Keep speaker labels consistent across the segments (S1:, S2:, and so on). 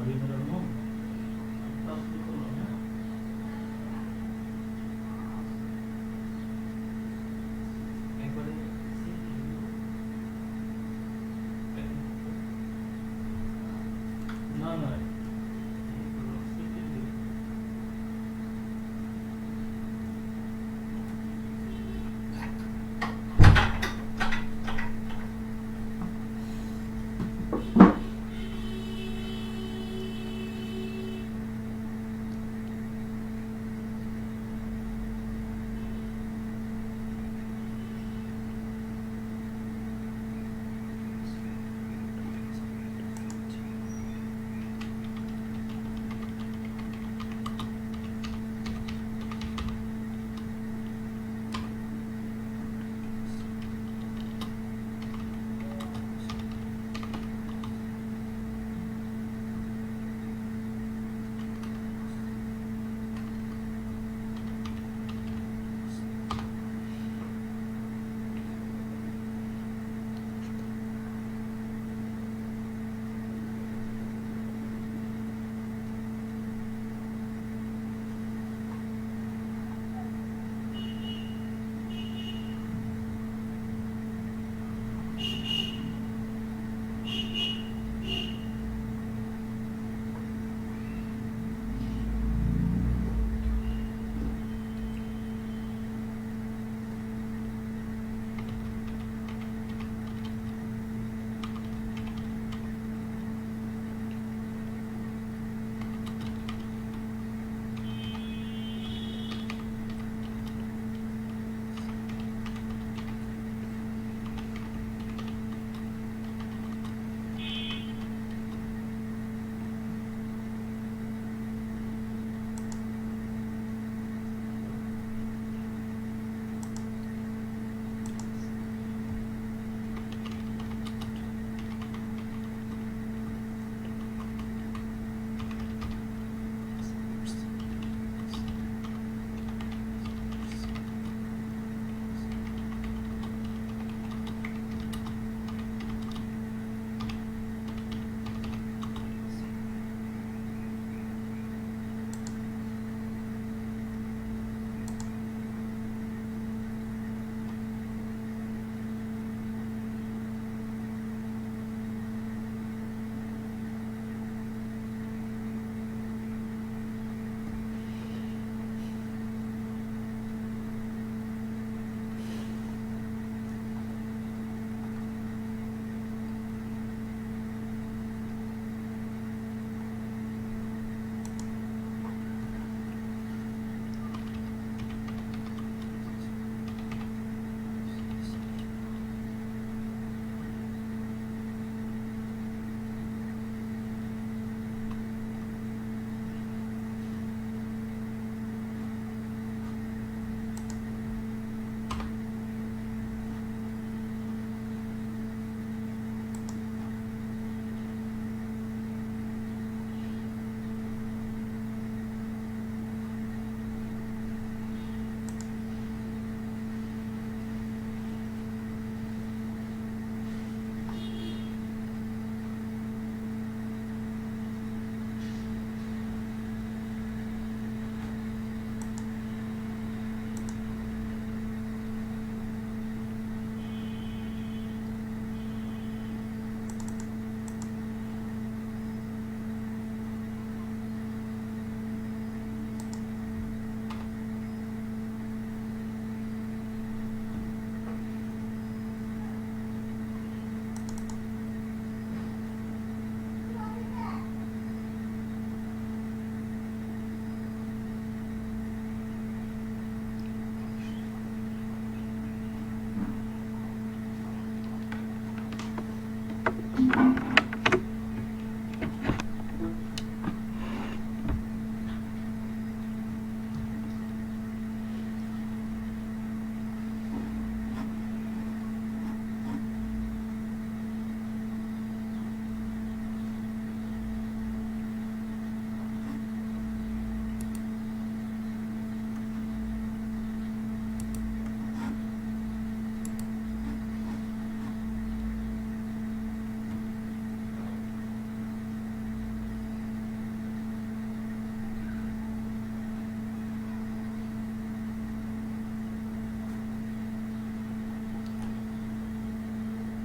S1: अभी मेरा मुंह दस बिल्कुल है एक बार ना ना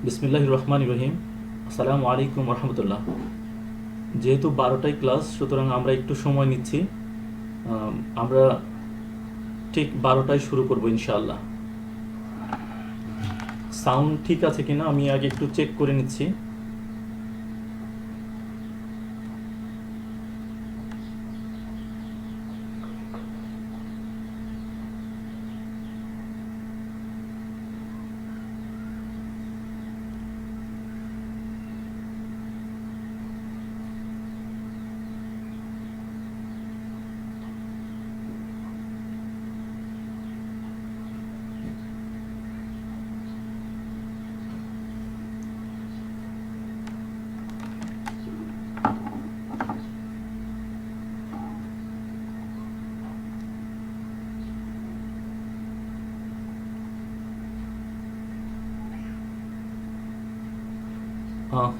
S2: বিসমিল্লাহির রহমানির রহিম। আসসালামু আলাইকুম রহমতুল্লাহ। যেহেতু 12টায় ক্লাস, সুতরাং আমরা একটু সময় নিচ্ছি। আমরা ঠিক 12টায় শুরু করব ইনশাআল্লাহ। সাউন্ড ঠিক আছে কিনা আমি আগে একটু চেক করে নিচ্ছি।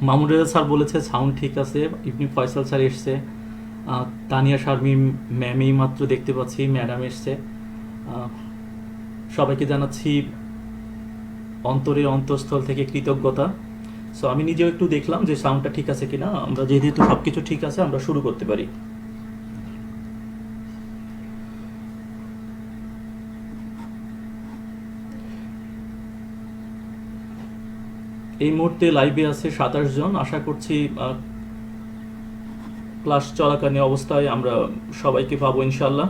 S2: মামুন রেজা স্যার বলেছে সাউন্ড ঠিক আছে। ইবনি ফয়সাল স্যার এসছে। তানিয়া শারমিন ম্যাম এই মাত্র দেখতে পাচ্ছি, ম্যাডাম এসছে। আহ, সবাইকে জানাচ্ছি অন্তরের অন্তঃস্থল থেকে কৃতজ্ঞতা। সো আমি নিজেও একটু দেখলাম যে সাউন্ডটা ঠিক আছে কিনা। আমরা যেহেতু সব কিছু ঠিক আছে, আমরা শুরু করতে পারি। এই মুহূর্তে লাইভে আছে 27 জন। আশা করছি ক্লাস চলাকালীন অবস্থায় আমরা সবাইকে পাবো ইনশাল্লাহ।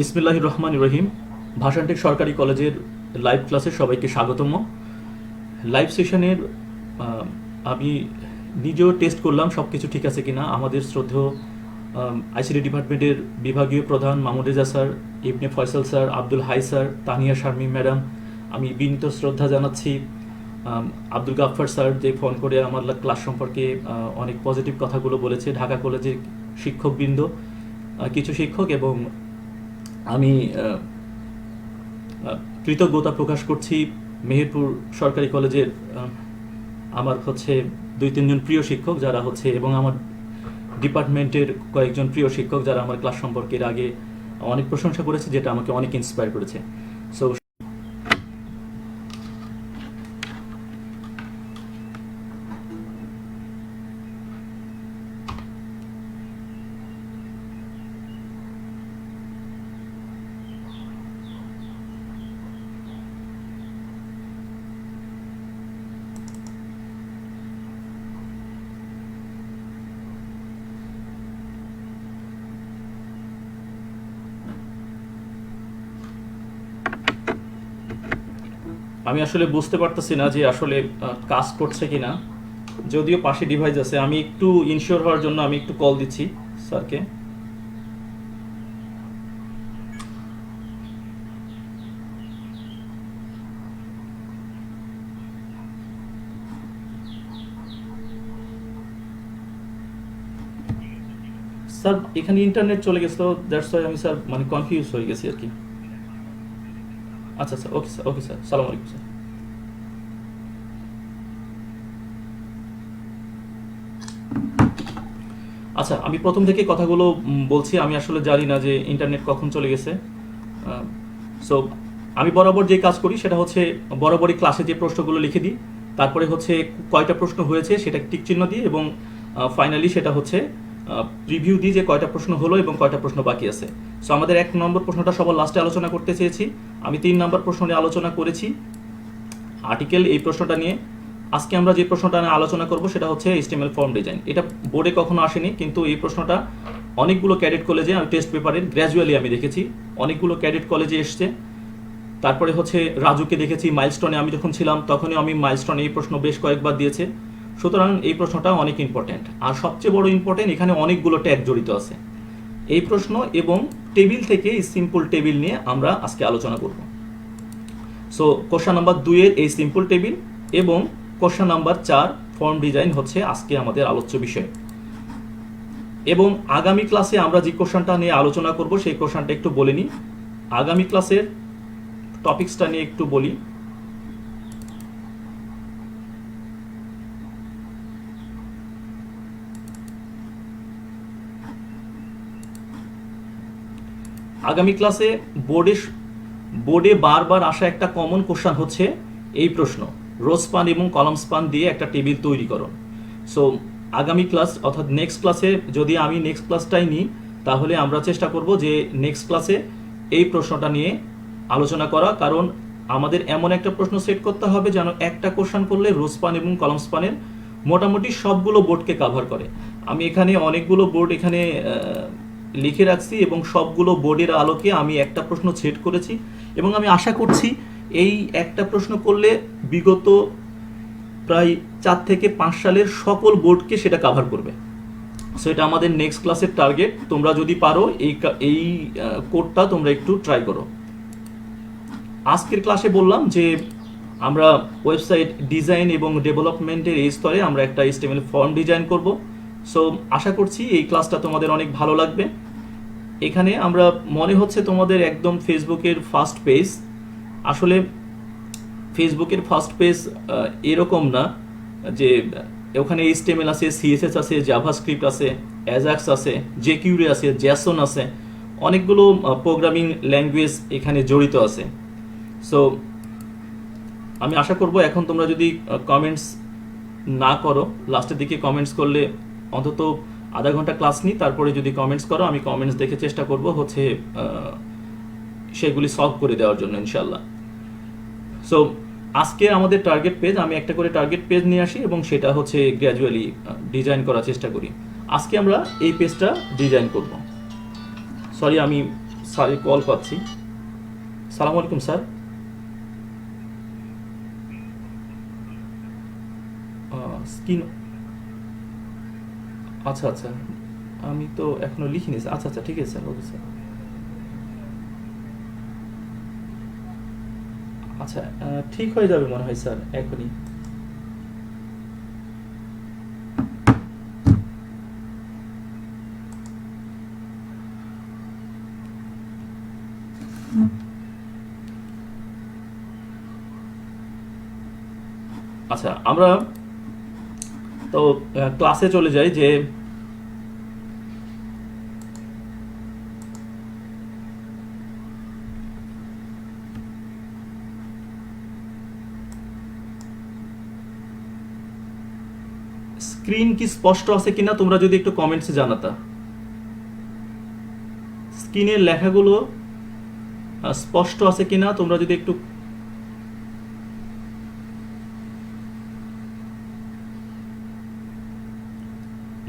S2: বিসমিল্লাহির রহমানির রহিম। ভাষানটেক সরকারি কলেজের লাইভ ক্লাসে সবাইকে স্বাগতম। লাইভ সেশনের আমি নিজেও টেস্ট করলাম সব কিছু ঠিক আছে কিনা। আমাদের শ্রদ্ধেয় আইসিটি ডিপার্টমেন্টের বিভাগীয় প্রধান Mamun Reza sir, Ibne Faisal sir, Abdul Hai sir, Tania Sharmin madam, আমি বিনীত শ্রদ্ধা জানাচ্ছি। আব্দুল গাফফার স্যার যে ফোন করে আমার ক্লাস সম্পর্কে অনেক পজিটিভ কথাগুলো বলেছে, ঢাকা কলেজের শিক্ষকবৃন্দ, কিছু শিক্ষক, এবং আমি কৃতজ্ঞতা প্রকাশ করছি মেহেরপুর সরকারি কলেজের আমার 2-3 জন প্রিয় শিক্ষক যারা এবং আমার ডিপার্টমেন্টের কয়েকজন প্রিয় শিক্ষক যারা আমার ক্লাস সম্পর্কে এর আগে অনেক প্রশংসা করেছে, যেটা আমাকে অনেক ইন্সপায়ার করেছে। সো আমি আসলে বুঝতে পারতেছি না যে আসলে কাজ করছে কিনা। যদিও পাশে ডিভাইস আছে, আমি একটু ইনশিওর হওয়ার জন্য আমি একটু কল দিচ্ছি স্যারকে। স্যার এখানে ইন্টারনেট চলে গেছিল, দ্যাটস ওয়াই আমি স্যার কনফিউজ হয়ে গেছি আর কি। আচ্ছা sir, okay sir, okay sir, সালাম আলাইকুম স্যার। আচ্ছা, আমি প্রথম থেকে কথাগুলো বলছি। আমি আসলে জানি না যে ইন্টারনেট কখন চলে গেছে। সো আমি বরাবর যে কাজ করি সেটা বরাবরই ক্লাসে যে প্রশ্নগুলো লিখে দিই, তারপরে কয়টা প্রশ্ন হয়েছে সেটা টিক চিহ্ন দিই, এবং ফাইনালি সেটা রিভিউ দিই যে কয়টা প্রশ্ন হলো এবং কয়টা প্রশ্ন বাকি আছে। সো আমাদের 1 নম্বর প্রশ্নটা সবার লাস্টে আলোচনা করতে চেয়েছি। আমি 3 নম্বর প্রশ্ন নিয়ে আলোচনা করেছি, আর্টিকেল। এই প্রশ্নটা নিয়ে আজকে আমরা যে প্রশ্নটা নিয়ে আলোচনা করব সেটা HTML ফর্ম ডিজাইন। এটা বোর্ডে কখনো আসেনি, কিন্তু এই প্রশ্নটা অনেকগুলো ক্যাডেট কলেজে, আমি টেস্ট পেপারের গ্র্যাজুয়ালি আমি দেখেছি অনেকগুলো ক্যাডেট কলেজে এসছে। তারপরে রাজুকে দেখেছি মাইলস্টোনে, আমি যখন ছিলাম তখনই আমি মাইলস্টোনে এই প্রশ্ন বেশ কয়েকবার দিয়েছে। সুতরাং এই প্রশ্নটা অনেক ইম্পর্টেন্ট। আর সবচেয়ে বড় ইম্পর্টেন্ট, এখানে অনেকগুলো ট্যাগ জড়িত আছে। এই প্রশ্ন এবং টেবিল থেকে এই সিম্পল টেবিল নিয়ে আমরা আজকে আলোচনা করব। সো কোশ্চেন নাম্বার 2 এর এই সিম্পল টেবিল এবং কোশ্চেন নাম্বার 4 ফর্ম ডিজাইন হচ্ছে আজকে আমাদের আলোচ্য বিষয়। এবং আগামী ক্লাসে আমরা যে কোশ্চেনটা নিয়ে আলোচনা করব সেই কোশ্চেনটা একটু বলে নিই। আগামী ক্লাসের টপিকসটা নিয়ে একটু বলি। আগামী ক্লাসে বোর্ডে বারবার আসা একটা কমন কোশ্চেন হচ্ছে এই প্রশ্ন, রো স্পান এবং কলাম স্পান দিয়ে একটা টেবিল তৈরি করো। সো আগামী ক্লাস অর্থাৎ নেক্সট ক্লাসে যদি আমি নেক্সট ক্লাসটাই নিই, তাহলে আমরা চেষ্টা করব যে নেক্সট ক্লাসে এই প্রশ্নটা নিয়ে আলোচনা করা, কারণ আমাদের এমন একটা প্রশ্ন সেট করতে হবে যেন একটা কোশ্চেন করলে রো স্পান এবং কলাম স্পানের মোটামুটি সবগুলো বোর্ডকে কভার করে। আমি এখানে অনেকগুলো বোর্ড এখানে লিখে রাখছি এবং সবগুলো বোর্ডের আলোকে আমি একটা প্রশ্ন সেট করেছি এবং আমি আশা করছি এই একটা প্রশ্ন করলে বিগত প্রায় 4 থেকে 5 সালের সকল বোর্ডকে সেটা কভার করবে। সো এটা আমাদের নেক্সট ক্লাসের টার্গেট। তোমরা যদি পারো এই কোডটা তোমরা একটু ট্রাই করো। আজকের ক্লাসে বললাম যে আমরা ওয়েবসাইট ডিজাইন এবং ডেভেলপমেন্টের এই স্তরে আমরা একটা HTML ফর্ম ডিজাইন করব। সো আশা করছি এই ক্লাসটা তোমাদের অনেক ভালো লাগবে। এখানে আমরা মনে হচ্ছে তোমাদের একদম ফেসবুকের ফার্স্ট পেজ, আসলে ফেসবুকের ফার্স্ট পেজ এরকম না যে ওখানে HTML আছে, CSS আছে, জাভাস্ক্রিপ্ট আছে, অ্যাজাক্স আছে, jQuery আছে, JSON আছে, অনেকগুলো প্রোগ্রামিং ল্যাঙ্গুয়েজ এখানে জড়িত আছে। সো আমি আশা করব এখন তোমরা যদি কমেন্টস না করো, লাস্টের দিকে কমেন্টস করলে অন্তত আধা ঘন্টা ক্লাস নিই, তারপরে যদি কমেন্টস করো আমি কমেন্টস দেখে চেষ্টা করব হচ্ছে সেগুলি সলভ করে দেওয়ার জন্য ইনশাল্লাহ। সো আজকে আমাদের টার্গেট পেজ, আমি একটা করে টার্গেট পেজ নিয়ে আসি এবং সেটা হচ্ছে গ্র্যাজুয়ালি ডিজাইন করার চেষ্টা করি। আজকে আমরা এই পেজটা ডিজাইন করব। সরি, আমি স্যারের কল পাচ্ছি। সালাম আলাইকুম স্যার। স্ক্রিন, আচ্ছা আচ্ছা, আমি তো এখনো লিখিনি। আচ্ছা আচ্ছা, ঠিক আছে স্যার, ওকে স্যার। আচ্ছা, ঠিক হয়ে যাবে মনে হয় স্যার এখনই। আচ্ছা, আমরা তো ক্লাসে চলে যাই। যে স্ক্রিন কি স্পষ্ট আছে কিনা তোমরা যদি একটু কমেন্টসে জানাতা। স্ক্রিনের লেখাগুলো স্পষ্ট আছে কিনা তোমরা যদি একটু,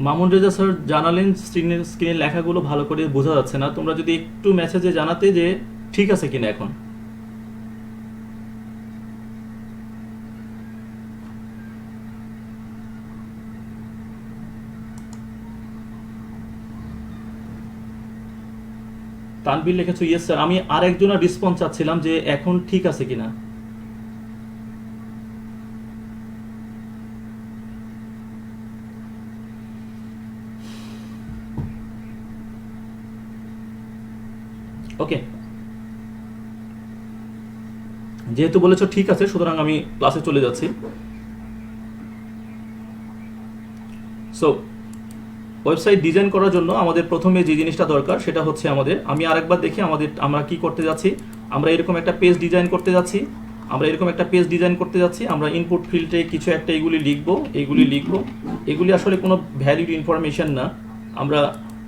S2: মামুন রেজা স্যার জানালেন স্ক্রিনের লেখাগুলো ভালো করে বোঝা যাচ্ছে না। তোমরা যদি একটু মেসেজে জানাতে যে ঠিক আছে কিনা এখন। তানভীর লিখেছো ইয়েস স্যার। আমি আরেকজনের রেসপন্স চাচ্ছিলাম যে এখন ঠিক আছে কিনা। ওকে, যেহেতু বলেছো ঠিক আছে, সুতরাং আমি ক্লাসে চলে যাচ্ছি। সো ওয়েবসাইট ডিজাইন করার জন্য আমাদের প্রথমে যে জিনিসটা দরকার সেটা হচ্ছে আমি আরেকবার দেখি আমরা কি করতে যাচ্ছি। আমরা এরকম একটা পেজ ডিজাইন করতে যাচ্ছি। আমরা ইনপুট ফিল্ডে কিছু একটা এগুলি লিখবো। এগুলি আসলে কোনো ভ্যালিড ইনফরমেশন না। আমরা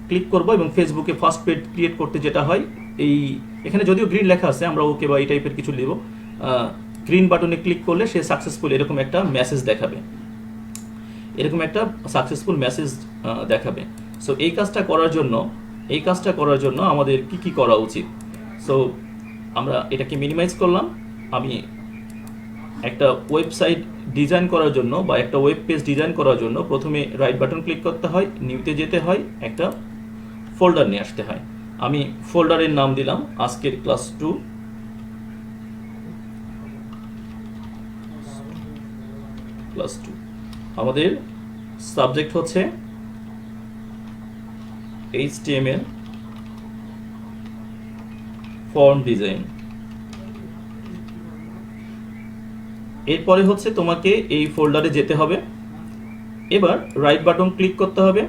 S2: ক্লিক করব এবং ফেসবুকে ফার্স্ট পেজ ক্রিয়েট করতে যেটা হয়, এখানে যদিও গ্রিন লেখা আছে, আমরা ওকে বা এই টাইপের কিছু লিখব। গ্রিন বাটনে ক্লিক করলে সে সাকসেসফুল এরকম একটা মেসেজ দেখাবে। সো এই কাজটা করার জন্য আমাদের কি করা উচিত। সো আমরা এটাকে মিনিমাইজ করলাম। আমি একটা ওয়েবসাইট ডিজাইন করার জন্য বা একটা ওয়েব পেজ ডিজাইন করার জন্য প্রথমে রাইট বাটন ক্লিক করতে হয়, নিউতে যেতে হয়, একটা ফোল্ডার নিয়ে আসতে হয়। আমি ফোল্ডারের নাম দিলাম আজকের ক্লাস 2। আমাদের সাবজেক্ট হচ্ছে HTML ফর্ম ডিজাইন। এরপরে হচ্ছে তোমাকে এই ফোল্ডারে যেতে হবে, এবার রাইট বাটন ক্লিক করতে হবে,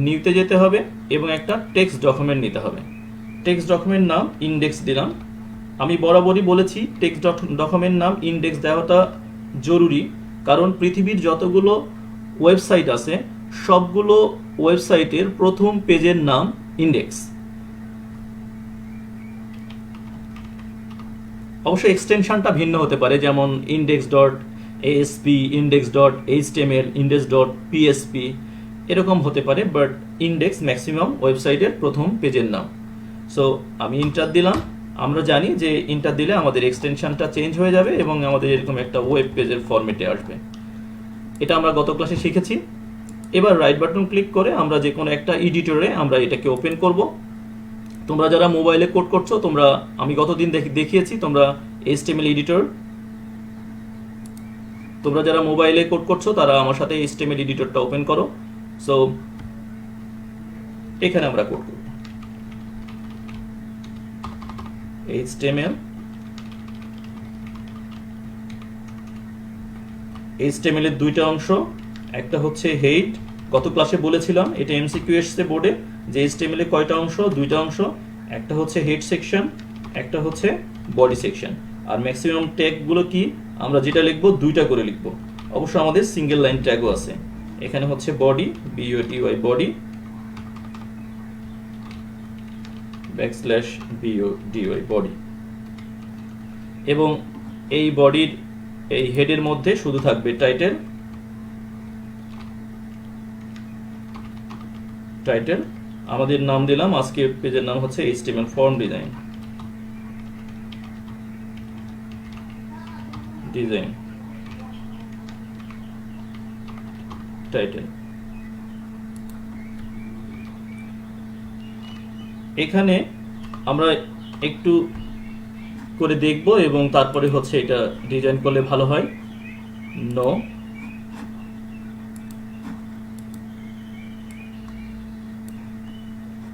S2: নিউতে যেতে হবে এবং একটা টেক্সট ডকুমেন্ট নিতে হবে। টেক্সট ডকুমেন্ট নাম ইন্ডেক্স দিলাম। আমি বরাবরই বলেছি টেক্সট ডকুমেন্ট নাম ইন্ডেক্স দেওয়াটা জরুরি, কারণ পৃথিবীর যতগুলো ওয়েবসাইট আছে সবগুলো ওয়েবসাইটের প্রথম পেজের নাম ইন্ডেক্স। অবশ্যই এক্সটেনশনটা ভিন্ন হতে পারে, যেমন index.asp, index.html, index.php এরকম হতে পারে, বাট ইন্ডেক্স ম্যাক্সিমাম ওয়েবসাইটের প্রথম পেজের নাম। সো আমি ইন্টার দিলাম। আমরা জানি যে ইন্টার দিলে আমাদের এক্সটেনশনটা চেঞ্জ হয়ে যাবে এবং আমাদের এরকম একটা ওয়েব পেজের ফরম্যাটে আসবে। এটা আমরা গত ক্লাসে শিখেছি। এবার রাইট বাটন ক্লিক করে আমরা যে কোনো একটা এডিটরে আমরা এটাকে ওপেন করব। তোমরা যারা মোবাইলে কোড করছো, আমি গতদিন দেখিয়েছি তোমরা HTML এডিটর, তোমরা যারা মোবাইলে কোড করছো তারা আমার সাথে HTML এডিটরটা ওপেন করো। সো এখানে আমরা কোড করব HTML এর দুইটা অংশ, একটা হচ্ছে হেড। গত ক্লাসে বলেছিলাম, এটা এমসিকিউ এসছে বোর্ডে, যে HTML এ কয়টা অংশ? দুইটা অংশ, একটা হচ্ছে হেড সেকশন, একটা হচ্ছে বডি সেকশন। আর ম্যাক্সিমাম ট্যাগগুলো কি? আমরা যেটা লিখবো দুইটা করে লিখবো। অবশ্য আমাদের সিঙ্গেল লাইন ট্যাগও আছে। এখানে হচ্ছে body, BODY body, \BODY body, এবং এই বডির এই হেডের মধ্যে শুধু থাকবে টাইটেল। আমাদের নাম দিলাম, আজকে পেজের নাম হচ্ছে HTML ফর্ম ডিজাইন। টাইটেল। এখানে আমরা একটু করে দেখব এবং তারপরে হচ্ছে এটা ডিজাইন করলে ভালো হয়। নো,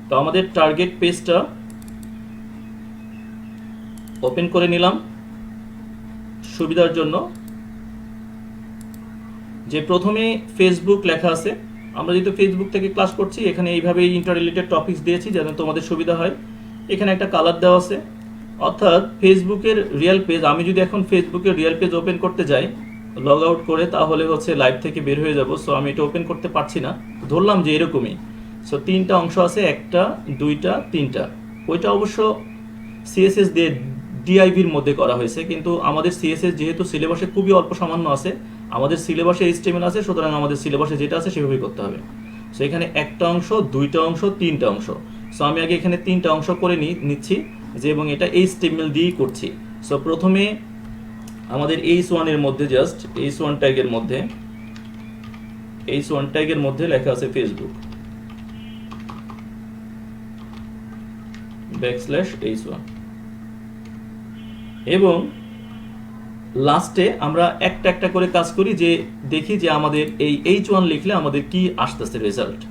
S2: তো আমাদের টার্গেট পেজটা ওপেন করে নিলাম সুবিধার জন্য। যে প্রথমে ফেসবুক লেখা আছে, আমরা যেহেতু ফেসবুক থেকে ক্লাস করছি, এখানে এইভাবেই ইন্টার রিলেটেড টপিকস দিয়েছি যেন তোমাদের সুবিধা হয়। এখানে একটা কালার দেওয়া আছে, অর্থাৎ ফেসবুকের রিয়েল পেজ। আমি যদি এখন ফেসবুকের রিয়েল পেজ ওপেন করতে যাই লগ আউট করে, তাহলে হচ্ছে লাইভ থেকে বের হয়ে যাব। সো আমি এটা ওপেন করতে পারছি না, ধরলাম যে এরকমই। সো তিনটা অংশ আছে, একটা, দুইটা, তিনটা। ওইটা অবশ্য সিএসএস দিয়ে ডিআইভির মধ্যে করা হয়েছে, কিন্তু আমাদের সিএসএস যেহেতু সিলেবাসে খুবই অল্প সামান্য আছে, আমাদের সিলেবাসে HTML আছে, সুতরাং আমাদের সিলেবাসে যেটা আছে সেভাবেই করতে হবে। সো এখানে একটা অংশ, দুইটা অংশ, তিনটা অংশ। সো আমি আগে এখানে তিনটা অংশ করে নিচ্ছি যে, এবং এটা HTML দিয়েই করছি। সো প্রথমে আমাদের H1 এর মধ্যে, জাস্ট H1 ট্যাগের মধ্যে লেখা আছে ফেসবুক \H1, এবং লাস্টে আমরা একটা একটা করে কাজ করি, যে দেখি যে আমাদের এই H1 লিখলে আমাদের কি আসতেছে রেজাল্ট।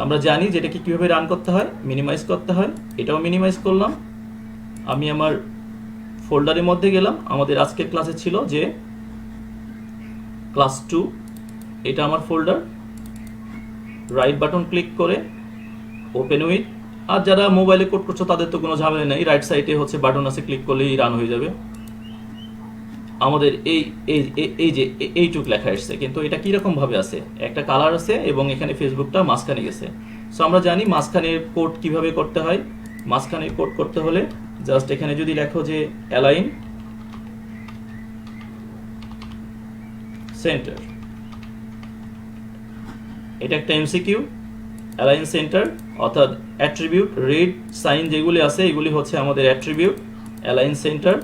S2: আমরা জানি যে এটাকে কিভাবে রান করতে হয়, মিনিমাইজ করতে হয়। এটাও মিনিমাইজ করলাম। আমি আমার ফোল্ডারের মধ্যে গেলাম। আমাদের আজকের ক্লাসে ছিল যে ক্লাস 2, এটা আমার ফোল্ডার। রাইট বাটন ক্লিক করে ওপেন উইথ। আর যারা মোবাইলে কোড করছো তাদের তো কোনো ঝামেলা নেই, রাইট সাইডে হচ্ছে বাটন আছে, ক্লিক করলেই রান হয়ে যাবে। আমাদের এই যে এইটুক লেখা এসছে, কিন্তু এটা কিরকম ভাবে আছে, একটা কালার আছে এবং এখানে ফেসবুকটা মাঝখানে গেছে। সো আমরা জানি মাঝখানের কোড কিভাবে করতে হয়। মাঝখানের কোড করতে হলে জাস্ট এখানে যদি লেখো যে অ্যালাইন সেন্টার, এটা একটা এমসিকিউ। অ্যালাইন সেন্টার অর্থাৎ অ্যাট্রিবিউট, রেড সাইন যেগুলি আছে এগুলি হচ্ছে আমাদের অ্যাট্রিবিউট। অ্যালাইন সেন্টার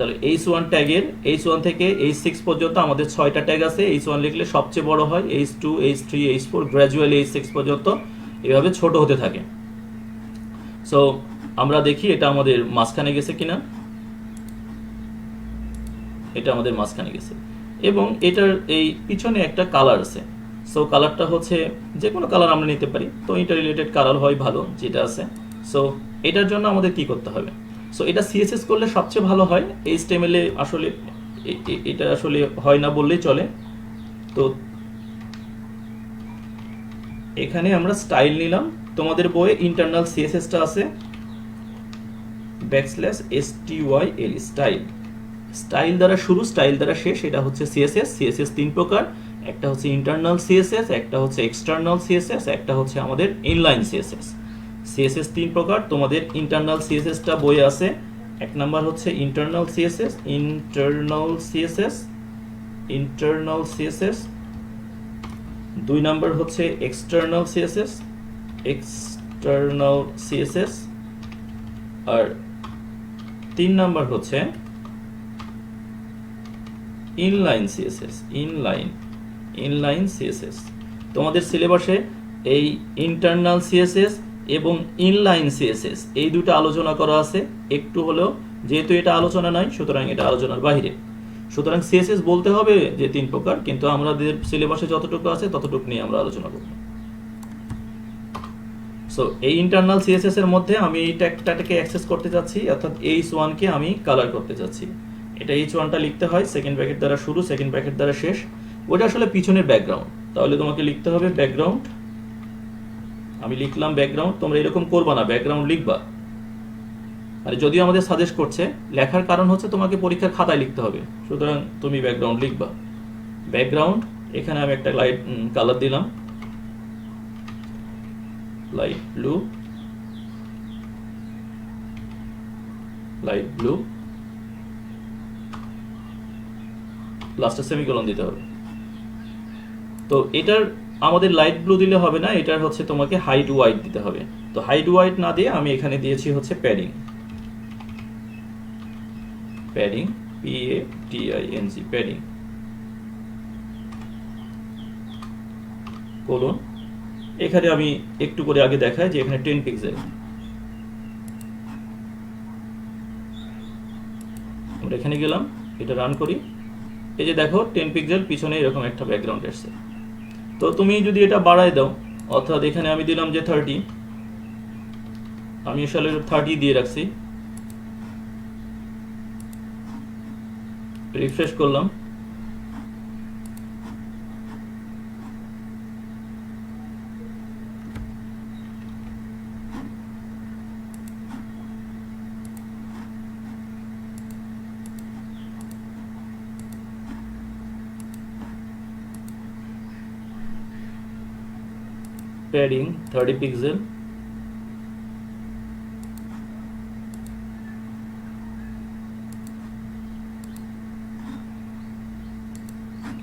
S2: তাহলে H1 ট্যাগের H1 থেকে H6 পর্যন্ত আমাদের 6টা ট্যাগ আছে। H1 লিখলে সবচেয়ে বড় হয়, H2 H3 H4 gradually H6 পর্যন্ত এভাবে ছোট হতে থাকে। সো আমরা দেখি এটা আমাদের মাঝখানে গেছে কিনা। এটা আমাদের মাঝখানে গেছে এবং এটার এই পিছনে একটা কালার আছে। সো কালারটা হচ্ছে যে কোনো কালার আমরা নিতে পারি, তো ইন্টার রিলেটেড কালার হয় ভালো যেটা আছে। সো এটার জন্য আমাদের কি করতে হবে? সো এটা সিএসএস করলে সবচেয়ে ভালো হয়। এইচটিএমএল এ আসলে এটা আসলে হয় না বললেই চলে। তো এখানে আমরা স্টাইল নিলাম, তোমাদের বইয়ে ইন্টারনাল সিএসএসটা আছে \STYL স্টাইল। স্টাইল দ্বারা শুরু, স্টাইল দ্বারা শেষ, এটা হচ্ছে সিএসএস। সিএসএস 3 প্রকার, একটা হচ্ছে ইন্টারনাল সিএসএস, একটা হচ্ছে এক্সটার্নাল সিএসএস, একটা হচ্ছে আমাদের ইনলাইন সিএসএস। সিএসএস 3 প্রকার, তোমাদের ইন্টারনাল সিএসএসটা বইয়ে আছে। এক নাম্বার হচ্ছে internal CSS, internal CSS. 2 number হচ্ছে এক্সটার্নাল সিএসএস, আর 3 নাম্বার হচ্ছে ইনলাইন সিএসএস। তোমাদের সিলেবাসে এই ইন্টারনাল সিএসএস এবং ইনলাইন সিএসএস এই দুটো আলোচনা করা আছে একটু হলেও, যেহেতু এটা আলোচনা নাই সুতরাং এটা আলোচনার বাইরে। সুতরাং সিএসএস বলতে হবে যে 3 প্রকার, কিন্তু আমাদের সিলেবাসে যতটুকু আছে ততটুকু নিয়ে আমরা আলোচনা করব। সো এই ইন্টারনাল সিএসএস এর মধ্যে আমি এই ট্যাগটাকে অ্যাক্সেস করতে যাচ্ছি, অর্থাৎ H1 কে আমি কালার করতে যাচ্ছি। এটা H1টা লিখতে হয় সেকেন্ড ব্র্যাকেট দ্বারা শুরু, সেকেন্ড ব্র্যাকেট দ্বারা শেষ। ওটা আসলে পিছনের ব্যাকগ্রাউন্ড, তাহলে তোমাকে লিখতে হবে ব্যাকগ্রাউন্ড। আমি লিখলাম ব্যাকগ্রাউন্ড, তোমরা এরকম করবা না, ব্যাকগ্রাউন্ড লিখবা। আর যদিও আমাদের সাজেস্ট করছে, লেখার কারণ হচ্ছে তোমাকে পরীক্ষার খাতায় লিখতে হবে, সুতরাং তুমি ব্যাকগ্রাউন্ড লিখবা। ব্যাকগ্রাউন্ড, এখানে আমি একটা লাইট কালার দিলাম, লাইট ব্লু, লাস্টে সেমিকোলন দিতে হবে। তো এটার আমাদের লাইট ব্লু দিলে হবে না, এটার হচ্ছে তোমাকে হাইট হোয়াইট দিতে হবে। তো হাইট হোয়াইট না দিয়ে আমি এখানে দিয়েছি হচ্ছে প্যাডিং, প্যাডিং কোলন। এখানে আমি একটু করে আগে দেখাই যে এখানে 10 পিক্সেল। আমরা এখানে গেলাম, এটা রান করি, এই যে দেখো 10 পিক্সেল পিছনে এরকম একটা ব্যাকগ্রাউন্ড আসছে। তো তুমি যদি এটা বাড়ায় দাও, অর্থাৎ এখানে আমি দিলাম যে 30, আমি আসলে 30 দিয়ে রাখছি, রিফ্রেশ করলাম, প্যাডিং 30 পিক্সেল,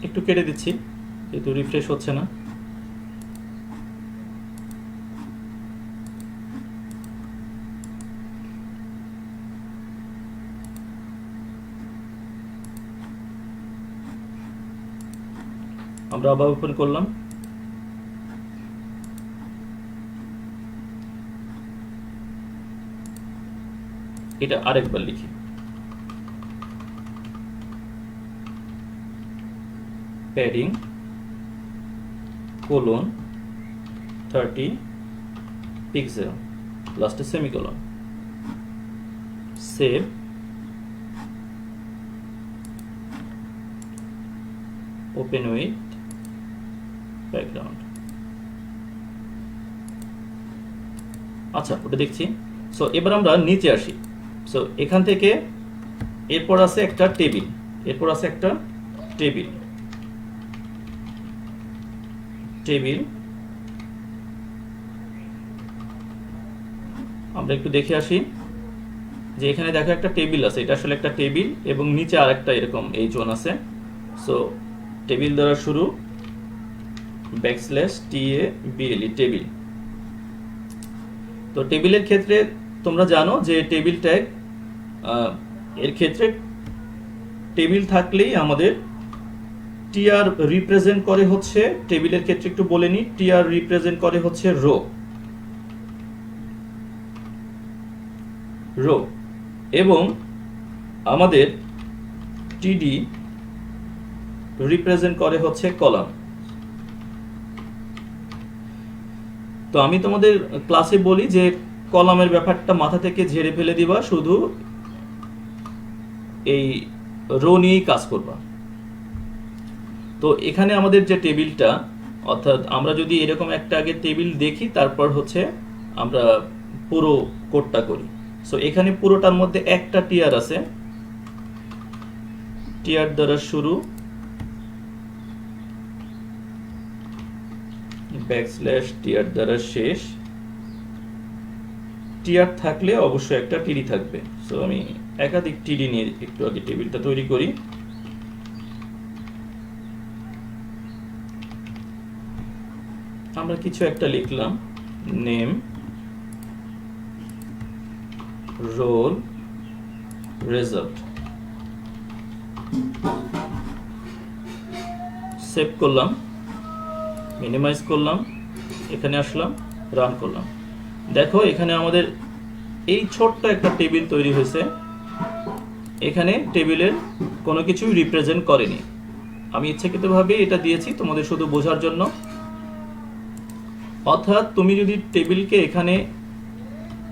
S2: একটু কেটে দিচ্ছি যেহেতু রিফ্রেশ হচ্ছে না। আমরা আবার ওপেন করলাম, এটা আরেকবার লিখি, প্যাডিং কোলন 30 পিক্সেল, লাস্টে semicolon, save, open with background. আচ্ছা, ওটা দেখছি। সো এবার আমরা নিচে আসি। সো এখান থেকে এরপর আছে একটা টেবিল, আমরা একটু দেখে আসি যে এখানে দেখো একটা টেবিল আছে, এটা আসলে একটা টেবিল এবং নিচে আরেকটা এরকম H1 আছে। সো টেবিল দ্বারা শুরু, \TABLE টেবিল। তো টেবিলের ক্ষেত্রে তোমরা জানো যে টেবিল ট্যাগ এর ক্ষেত্রে টেবিল থাকলেই আমাদের টিআর রিপ্রেজেন্ট করে হচ্ছে, টেবিলের ক্ষেত্রে একটু বলে নিই, টিআর রিপ্রেজেন্ট করে হচ্ছে রো এবং আমাদের টিডি রিপ্রেজেন্ট করে হচ্ছে কলাম। তো আমি তোমাদের ক্লাসে বলি যে কলামের ব্যাপারটা মাথা থেকে ঝেড়ে ফেলে দিবা, শুধু এই রো নিয়েই কাজ করবা। তো এখানে আমাদের যে টেবিলটা, অর্থাৎ আমরা যদি এরকম একটা আগে টেবিল দেখি তারপর হচ্ছে আমরা পুরো কোডটা করি। সো এখানে পুরোটার মধ্যে একটা টিআর আছে, টিআর দ্বারা শুরু, ব্যাকস্ল্যাশ টিআর দ্বারা শেষ। টিআর থাকলে অবশ্যই একটা টিডি থাকবে। সো আমি একাধিক টিডি নিয়ে একটু আগে টেবিলটা তৈরি করি। আমরা কিছু একটা লিখলাম, নেম, রোল, রেজাল্ট, সেভ করলাম, মিনিমাইজ করলাম, এখানে আসলাম, রান করলাম। দেখো এখানে আমাদের এই ছোট্ট একটা টেবিল তৈরি হয়েছে। এখানে টেবিলের কোনো কিছুই রিপ্রেজেন্ট করেনি, আমি ইচ্ছাকৃতভাবে এটা দিয়েছি তোমাদের শুধু বোঝার জন্য। অর্থাৎ তুমি যদি টেবিলকে এখানে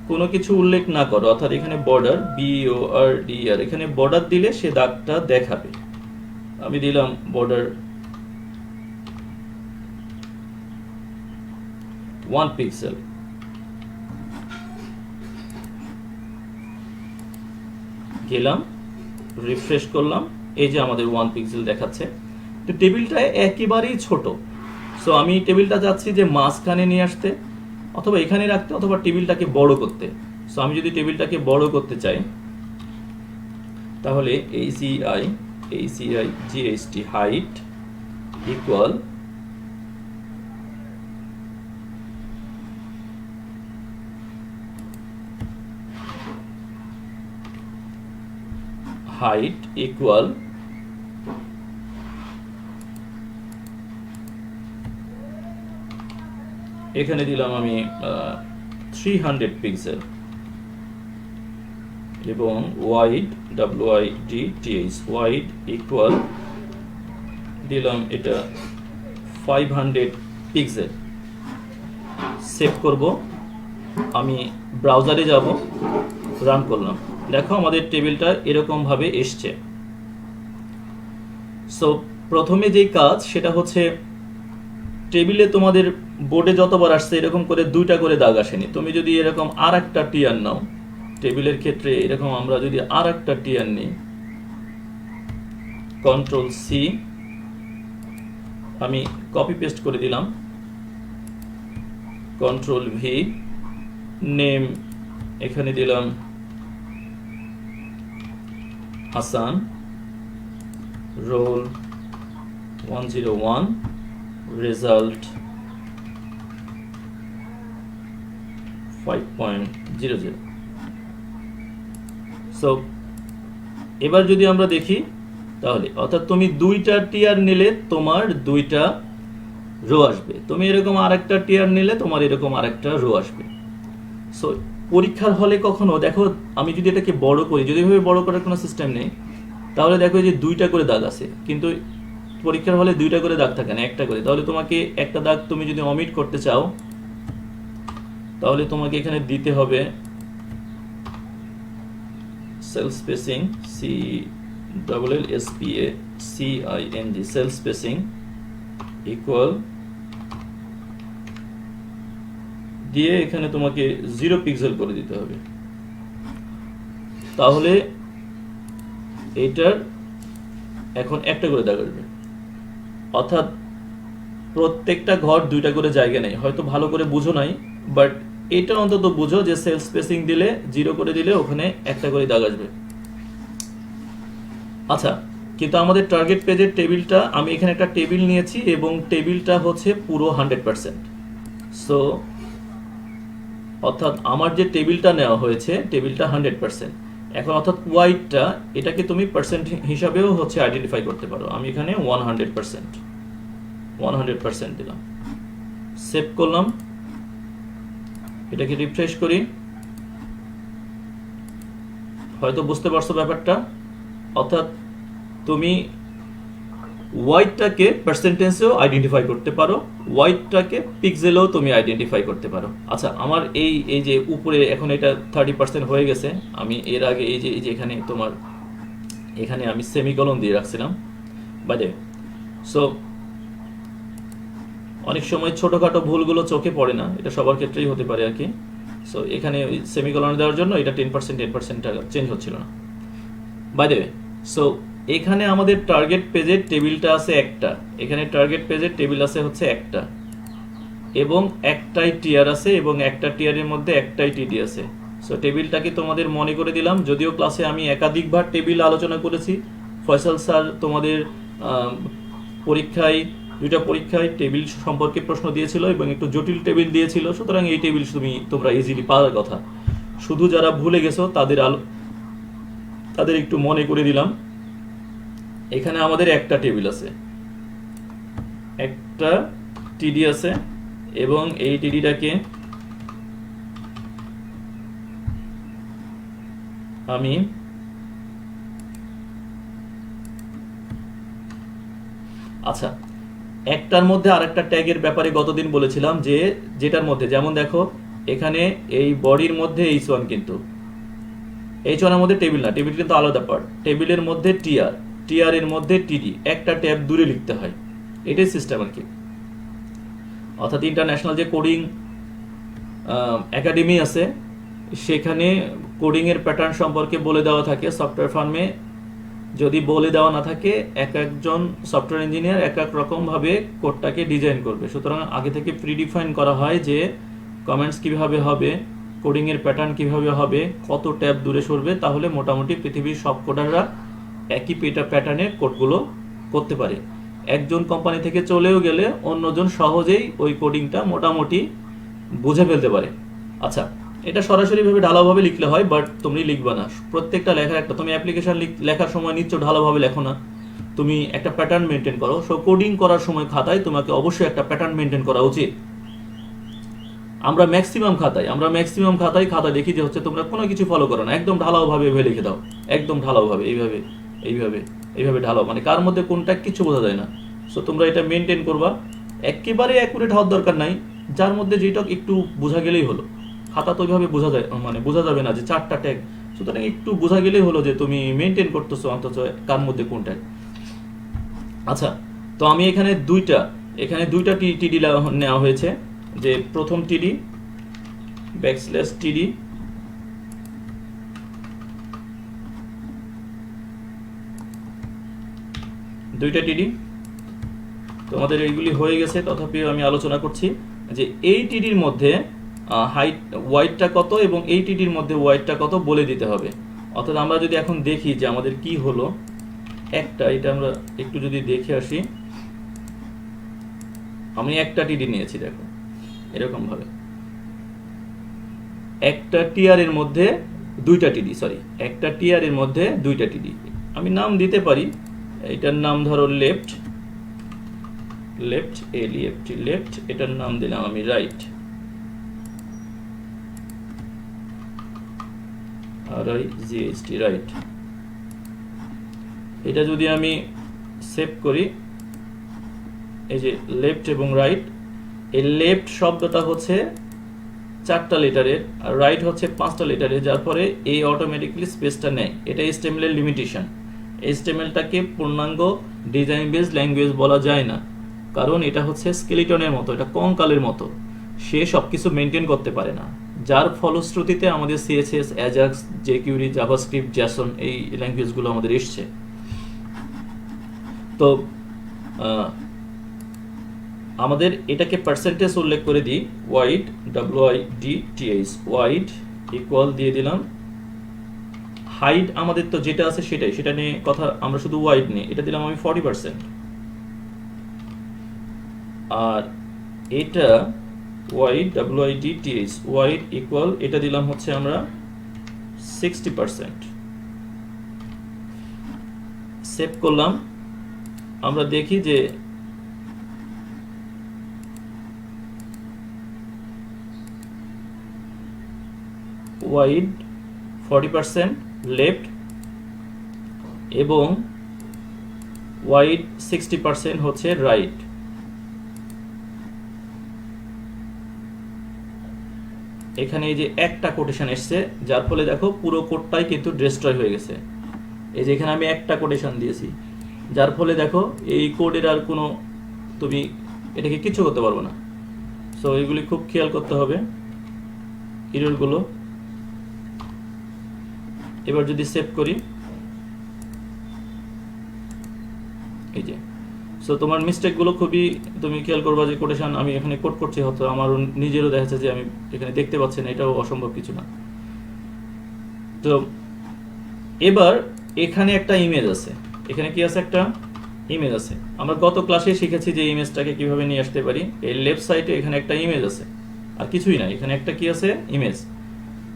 S2: কোনো কিছু উল্লেখ না করো, অর্থাৎ এখানে বর্ডার, BORDER, এখানে বর্ডার দিলে সে দাগটা দেখাবে। আমি দিলাম বর্ডার 1 পিক্সেল, গেলাম, রিফ্রেশ করলাম, এই যে আমাদের 1 পিক্সেল দেখাচ্ছে। তো টেবিলটা একেবারেই ছোট। সো আমি টেবিলটা চাচ্ছি যে মাঝখানে নিয়ে আসতে, অথবা এখানে রাখতে, অথবা টেবিলটাকে বড় করতে। সো আমি যদি টেবিলটাকে বড় করতে চাই তাহলে ACIGHT হাইট ইকুয়াল এখানে দিলাম আমি 300 পিক্সেল এবং ওয়াইড ওয়াইড ইকুয়াল দিলাম এটা 500 পিক্সেল। সেভ করব, আমি ব্রাউজারে যাব, রান করলাম। দেখো আমাদের টেবিলটা এরকম ভাবে এসছে। সো প্রথমে যেই কাজ সেটা হচ্ছে, টেবিলে তোমাদের বোর্ডে যতবার আসছে এরকম করে 2টা করে দাগ আসেনি। তুমি যদি এরকম আর একটা টিআর নাও, টেবিলের ক্ষেত্রে এরকম আমরা যদি আর একটা টিআর নিই, Ctrl+C, আমি কপি পেস্ট করে দিলাম, Ctrl+V, নেম এখানে দিলাম হাসান, রোল 101, রেজাল্ট 5.00। সো এবার যদি আমরা দেখি তাহলে, অর্থাৎ তুমি 2টা টিআর নিলে তোমার 2টা রো আসবে, তুমি এরকম আরেকটা টিআর নিলে তোমার এরকম আরেকটা রো আসবে। সো পরীক্ষার হলে কখনো দেখো, আমি যদি এটাকে বড় করি, যদি এভাবে বড় করার কোনো সিস্টেম নেই, তাহলে দেখো যে 2টা করে দাগ আছে, কিন্তু পরীক্ষার হলে 2টা করে দাগ থাকে না, একটা করে। তাহলে তোমাকে একটা দাগ তুমি যদি অমিট করতে চাও তাহলে তোমাকে এখানে দিতে হবে sell spacing, CLLSPACING, sell spacing equal দিয়ে এখানে তোমাকে 0 পিক্সেল করে দিতে হবে। তাহলে এটার এখন একটা করে দাগ আসবে, অর্থাৎ প্রত্যেকটা ঘর 2টা করে জায়গা নেই। হয়তো ভালো করে বুঝো নাই, বাট এটা অন্তত বুঝো যে সেল স্পেসিং দিলে 0 করে দিলে ওখানে একটা করে দাগ আসবে। আচ্ছা, কিন্তু আমাদের টার্গেট পেজের টেবিলটা, আমি এখানে একটা টেবিল নিয়েছি এবং টেবিলটা হচ্ছে পুরো 100%। সো অর্থাৎ আমার যে টেবিলটা নেওয়া হয়েছে, টেবিলটা 100%। এখন অর্থাৎ ওয়াইডটা এটাকে তুমি পার্সেন্ট হিসাবেও হচ্ছে আইডেন্টিফাই করতে পারো। আমি এখানে 100% দিলাম, সেভ করলাম, এটাকে রিফ্রেশ করি। হয়তো বুঝতে পারছো ব্যাপারটা। অর্থাৎ তুমি ওয়াইডটাকে পার্সেন্টেজেও আইডেন্টিফাই করতে পারো, ওয়াইডটাকে পিক্সেলেও তুমি আইডেন্টিফাই করতে পারো। আচ্ছা, আমার এই যে উপরে এখন এটা 30% হয়ে গেছে। আমি এর আগে এই যে এখানে তোমার এখানে আমি সেমিকলন দিয়ে রাখছিলাম বাদে। সো অনেক সময় ছোটোখাটো ভুলগুলো চোখে পড়ে না, এটা সবার ক্ষেত্রেই হতে পারে আর কি। সো এখানে সেমিকলন দেওয়ার জন্য এটা 10% চেঞ্জ হচ্ছিল না বাই দ্য ওয়ে। সো এখানে আমাদের টার্গেট পেজের টেবিলটা আছে একটা, এখানে টার্গেট পেজের টেবিল আছে হচ্ছে একটা, এবং একটাই টিয়ার আছে, এবং একটা টিয়ারের মধ্যে একটাই টিডি আছে। সো টেবিলটাকে তোমাদের মনে করে দিলাম, যদিও ক্লাসে আমি একাধিকবার টেবিল আলোচনা করেছি। ফয়সাল স্যার তোমাদের দুইটা পরীক্ষায় টেবিল সম্পর্কে প্রশ্ন দিয়েছিল এবং একটু জটিল টেবিল দিয়েছিল, সুতরাং এই টেবিল তোমরা ইজিলি পাওয়ার কথা। শুধু যারা ভুলে গেছো তাদের একটু মনে করে দিলাম। এখানে আমাদের একটা টেবিল আছে, একটা টিডি আছে, এবং এই টিডিটাকে আমি আচ্ছা একটার মধ্যে আরেকটা ট্যাগের ব্যাপারে গতদিন বলেছিলাম যে যেটার মধ্যে, যেমন দেখো এখানে এই বডির মধ্যে H1, কিন্তু H1 এর মধ্যে টেবিল না, টেবিল কিন্তু আলাদা পার্ট। টেবিলের মধ্যে টিআর এর মধ্যে টিডি, একটা ট্যাব দূরে লিখতে হয়, এটাই সিস্টেম আর কি। অর্থাৎ ইন্টারন্যাশনাল যে কোডিং একাডেমি আছে, সেখানে কোডিং এর প্যাটার্ন সম্পর্কে বলে দেওয়া থাকে। সফটওয়্যার ফার্মে যদি বলে দেওয়া না থাকে, এক একজন সফটওয়্যার ইঞ্জিনিয়ার এক এক রকমভাবে কোডটাকে ডিজাইন করবে। সুতরাং আগে থেকে প্রিডিফাইন করা হয় যে কমেন্টস কিভাবে হবে, কোডিংয়ের প্যাটার্ন কিভাবে হবে, কত ট্যাব দূরে সরবে, তাহলে মোটামুটি পৃথিবীর সব কোডাররা একই প্যাটার্নের কোডগুলো করতে পারে। একজন কোম্পানি থেকে চলেও গেলে অন্যজন সহজেই ওই কোডিংটা মোটামুটি বুঝে ফেলতে পারে। আচ্ছা, এটা সরাসরিভাবে ঢালাওভাবে লিখলে হয়, বাট তুমি লিখবা না। প্রত্যেকটা লেখার একটা, তুমি অ্যাপ্লিকেশন লেখার সময় নিশ্চয় ঢালাওভাবে লেখো না, তুমি একটা প্যাটার্ন মেনটেন করো। সো কোডিং করার সময় খাতায় তোমাকে অবশ্যই একটা প্যাটার্ন মেনটেন করা উচিত। আমরা ম্যাক্সিমাম খাতায় খাতা দেখি যে হচ্ছে তোমরা কোনো কিছু ফলো করো না, একদম ঢালাওভাবে এভাবে লিখে দাও, একদম ঢালাওভাবে এইভাবে ঢালাও, মানে কার মধ্যে কোনটা কিছু বোঝা যায় না। সো তোমরা এটা মেনটেন করবা। একেবারে অ্যাকুরেট হওয়ার দরকার নাই, যার মধ্যে যেটা একটু বোঝা গেলেই হলো। খাতা তো ওইভাবে বোঝা যায়, মানে বোঝা যাবে না যে 4টা ট্যাগ, সুতরাং একটু বোঝা গেলেই হলো যে তুমি মেনটেন করতেছো অন্তত কার মধ্যে কোনটা। আচ্ছা, তো আমি এখানে দুইটা টিডি নেওয়া হয়েছে। যে প্রথম টিডি \td, দুইটা টিডি তোমাদের এইগুলি হয়ে গেছে, তথাপিও আমি আলোচনা করছি যে এই টিডির মধ্যে হাইট ওয়াইডটা কত এবং এই টিডির মধ্যে ওয়াইডটা কত বলে দিতে হবে। অর্থাৎ আমরা যদি এখন দেখি যে আমাদের কি হলো, এটা আমরা একটু যদি দেখে আসি। আমি একটা টিডি নিয়েছি, দেখো এরকম ভাবে একটা টিআর এর মধ্যে দুইটা টিডি, আমি নাম দিতে পারি। এটার নাম ধরো লেফট, এটার নাম দিলাম আমি রাইট, রাইট। এটা যদি আমি সেভ করি, এই যে লেফট এবং রাইট, এই লেফট শব্দটা হচ্ছে 4টা লেটারের আর রাইট হচ্ছে 5টা লেটারের, যার পরে এই অটোমেটিক্যালি স্পেসটা নেয়। এটা HTML এর লিমিটেশন। HTML-টাকে পূর্ণাঙ্গ ডিজাইন বেসড ল্যাঙ্গুয়েজ বলা যায় না, কারণ এটা হচ্ছে স্কেলিটনের মতো, এটা কঙ্কালের মতো, সে সবকিছু মেনটেন করতে পারে না। যার ফলশ্রুতিতে আমাদের CSS, Ajax, jQuery, JavaScript, JSON এই ল্যাঙ্গুয়েজগুলো আমাদের এসছে। তো আমাদের এটাকে পার্সেন্টেজ উল্লেখ করে দিই, ওয়াইড WIDTH, ওয়াইড ইকুয়াল দিয়ে দিলাম হাইট। আমাদের তো যেটা আছে সেটা নিয়ে কথা, আমরা শুধু ওয়াইড নিয়ে এটা দিলাম আমি 40%, আর এটা ওয়াইড WIDTH ওয়াইড ইকুয়াল এটা দিলাম হচ্ছে আমরা 60%। সেভ করলাম। আমরা দেখি যে ওয়াইড 40% লেফট এবং ওয়াইড 60% হচ্ছে রাইট। এখানে এই যে একটা কোটেশন এসছে, যার ফলে দেখো পুরো কোডটাই কিন্তু ডিস্ট্রয় হয়ে গেছে। এই যে এখানে আমি একটা কোটেশন দিয়েছি, যার ফলে দেখো এই কোডের আর কোনো, তুমি এটাকে কিছু করতে পারবে না। সো এগুলি খুব খেয়াল করতে হবে এররগুলো। এবার যদি সেভ করি, এই যে সো তোমার মিস্টেকগুলো খুবই তুমি খেয়াল করবা যে কোটেশন আমি এখানে কোড করছি, হয়তো আমার নিজেরও দেখা যাচ্ছে যে আমি এখানে দেখতে পাচ্ছি না, এটাও অসম্ভব কিছু না। তো এবার এখানে একটা ইমেজ আছে, এখানে কি আছে, একটা ইমেজ আছে। আমরা গত ক্লাসে শিখেছি যে ইমেজটাকে কিভাবে নিয়ে আসতে পারি। এই লেফট সাইডে এখানে একটা ইমেজ আছে, আর কিছুই না, এখানে একটা কি আছে, ইমেজ।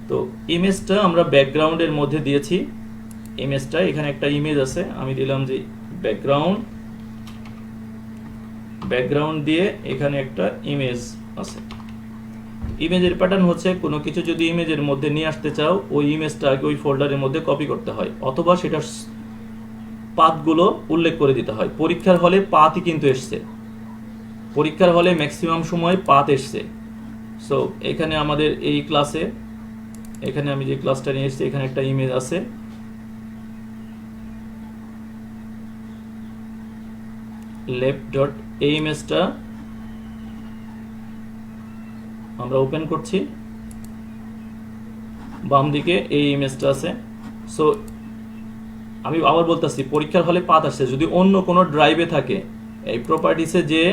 S2: তো ইমেজটা আমরা ব্যাকগ্রাউন্ডের মধ্যে দিয়েছি। ইমেজটা এখানে একটা ইমেজ আছে, আমি দিলাম যে ব্যাকগ্রাউন্ড দিয়ে এখানে একটা ইমেজ আছে। ইমেজের প্যাটার্ন হচ্ছে কোনো কিছু যদি ইমেজের মধ্যে নিয়ে আসতে চাও, ওই ইমেজটা আগে ওই ফোল্ডারের মধ্যে কপি করতে হয়, অথবা সেটার পাথগুলো উল্লেখ করে দিতে হয়। পরীক্ষার হলে পাথই কিন্তু এসছে, পরীক্ষার হলে ম্যাক্সিমাম সময় পাথ এসছে। সো এখানে আমাদের এই ক্লাসে, এখানে আমি যে ক্লাসটা নিয়ে এসেছি, এখানে একটা ইমেজ আছে। লেফট ডট, এই ইমেজটা আমরা ওপেন করছি, বাম দিকে এই ইমেজটা আছে। সো আমি আবার বলতেছি, পরীক্ষার হলে পাথ আসছে, যদি অন্য কোনো ড্রাইভে থাকে, এই প্রপার্টিসে যে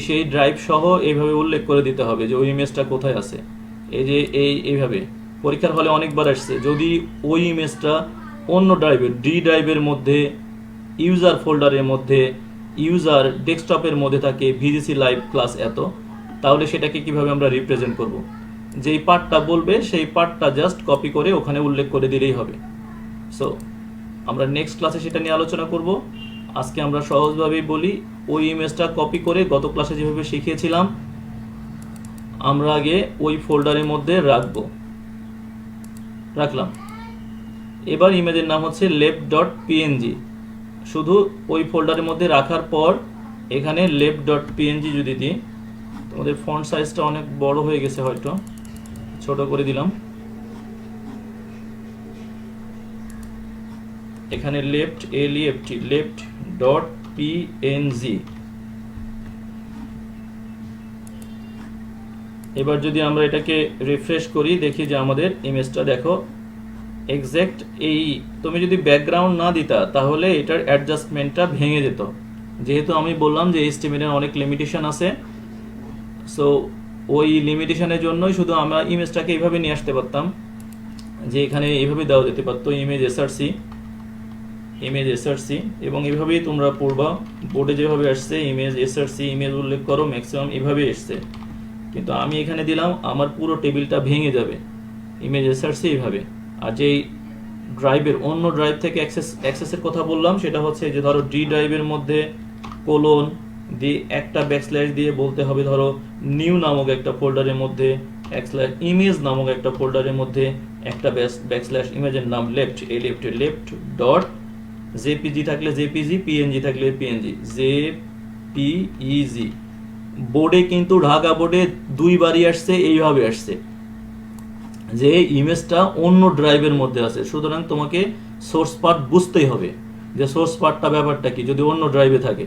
S2: সেই ড্রাইভ সহ এইভাবে উল্লেখ করে দিতে হবে যে ওই ইমেজটা কোথায় আছে। এই যে এইভাবে পরীক্ষার হলে অনেকবার আসছে, যদি ওই ইমেজটা অন্য ড্রাইভের ডি ড্রাইভের মধ্যে, ইউজার ফোল্ডারের মধ্যে, ইউজার ডেস্কটপের মধ্যে থাকে, ভিজিসি লাইভ ক্লাস এত, তাহলে সেটাকে কিভাবে আমরা রিপ্রেজেন্ট করব? যেই পার্টটা বলবে সেই পার্টটা জাস্ট কপি করে ওখানে উল্লেখ করে দিলেই হবে। সো আমরা নেক্সট ক্লাসে সেটা নিয়ে আলোচনা করব। আজকে আমরা সহজভাবেই বলি, ওই ইমেজটা কপি করে গত ক্লাসে যেভাবে শিখিয়েছিলাম, আমরা আগে ওই ফোল্ডারের মধ্যে রাখলাম। এবার ইমেজের নাম হচ্ছে লেফট ডট পিএনজি। শুধু ওই ফোল্ডারের মধ্যে রাখার পর এখানে লেফট ডট পিএনজি যদি দিই, তোমাদের ফন্ট সাইজটা অনেক বড় হয়ে গেছে, হয়তো ছোট করে দিলাম। এখানে লেফট ডট পিএনজি। এবার যদি আমরা এটাকে রিফ্রেশ করি, দেখি যে আমাদের ইমেজটা দেখো এক্সাক্ট এই। তুমি যদি ব্যাকগ্রাউন্ড না দিতা তাহলে এটার অ্যাডজাস্টমেন্টটা ভেঙে যেত, যেহেতু আমি বললাম যে HTML এর অনেক লিমিটেশন আছে। সো ওই লিমিটেশনের জন্যই শুধু আমরা ইমেজটাকে এইভাবে নিয়ে আসতে পারতাম, যে এখানে এইভাবে দেওয়া যেতে পারতো ইমেজ এসআরসি, এবং এভাবেই তোমরা পড়বা, বোর্ডে যেভাবে আসছে ইমেজ এসআরসি, ইমেজ উল্লেখ করো, ম্যাক্সিমাম এভাবেই এসছে। কিন্তু আমি এখানে দিলাম, আমার পুরো টেবিলটা ভেঙে যাবে, ইমেজ এসআরসি এইভাবে। আর যেই ড্রাইভের অন্য ড্রাইভ থেকে অ্যাক্সেসের কথা বললাম, সেটা হচ্ছে যে ধরো ডি ড্রাইভের মধ্যে কোলন দিয়ে একটা ব্যাকস্ল্যাশ দিয়ে বলতে হবে, ধরো নিউ নামক একটা ফোল্ডারের মধ্যে ইমেজ নামক একটা ফোল্ডারের মধ্যে একটা ব্যাকস্ল্যাশ ইমেজের নাম লেফট, এই লেফট ডট জেপিজি থাকলে জেপিজি, পিএনজি থাকলে পিএনজি, জেপিইজি। বোর্ডে কিন্তু ঢাকা বোর্ডে দুইবারই আসছে, এইভাবে আসছে যে ইমেজটা অন্য ড্রাইভের মধ্যে আছে। সুতরাং তোমাকে সোর্স পার্ট বুঝতেই হবে যে সোর্স পার্টটা ব্যাপারটা কি যদি অন্য ড্রাইভে থাকে।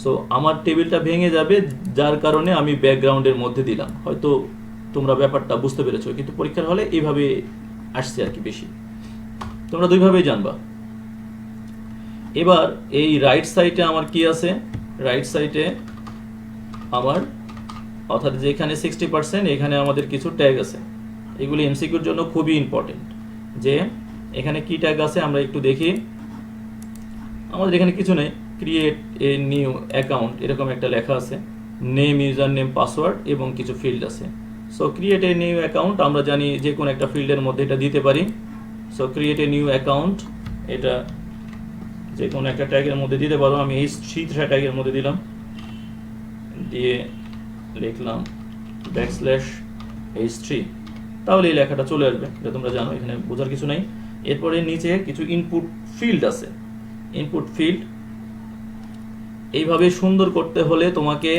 S2: সো আমার টেবিলটা ভেঙে যাবে, যার কারণে আমি ব্যাকগ্রাউন্ডের মধ্যে দিলাম। হয়তো তোমরা ব্যাপারটা বুঝতে পেরেছো, কিন্তু পরীক্ষার হলে এইভাবে আসছে আর কি বেশি, তোমরা দুইভাবেই জানবা। এবার এই রাইট সাইডে আমার কি আছে, রাইট সাইডে আমার অর্থাৎ যেখানে 60% এখানে আমাদের কিছু ট্যাগ আছে। এগুলি এমসিকিউর জন্য খুবই ইম্পর্টেন্ট, যে এখানে কি ট্যাগ আছে আমরা একটু দেখি। আমাদের এখানে কিছু নেই, ক্রিয়েট এ নিউ অ্যাকাউন্ট এরকম একটা লেখা আছে, নেম, ইউজার নেম, পাসওয়ার্ড এবং কিছু ফিল্ড আছে। So create a new account আমরা জানি যে কোনো একটা ফিল্ডের মধ্যে এটা দিতে পারি। So create a new account, এটা যে কোনো একটা ট্যাগের মধ্যে দিতে পারো। আমি এই H3 ট্যাগের মধ্যে দিলাম, দিয়ে লিখলাম \H3, তাহলে এই লেখাটা চলে আসবে, এটা তোমরা জানো, এখানে বোঝার কিছু নাই। এরপরে নিচে কিছু ইনপুট ফিল্ড আছে। ইনপুট ফিল্ড এইভাবে সুন্দর করতে হলে তোমাকে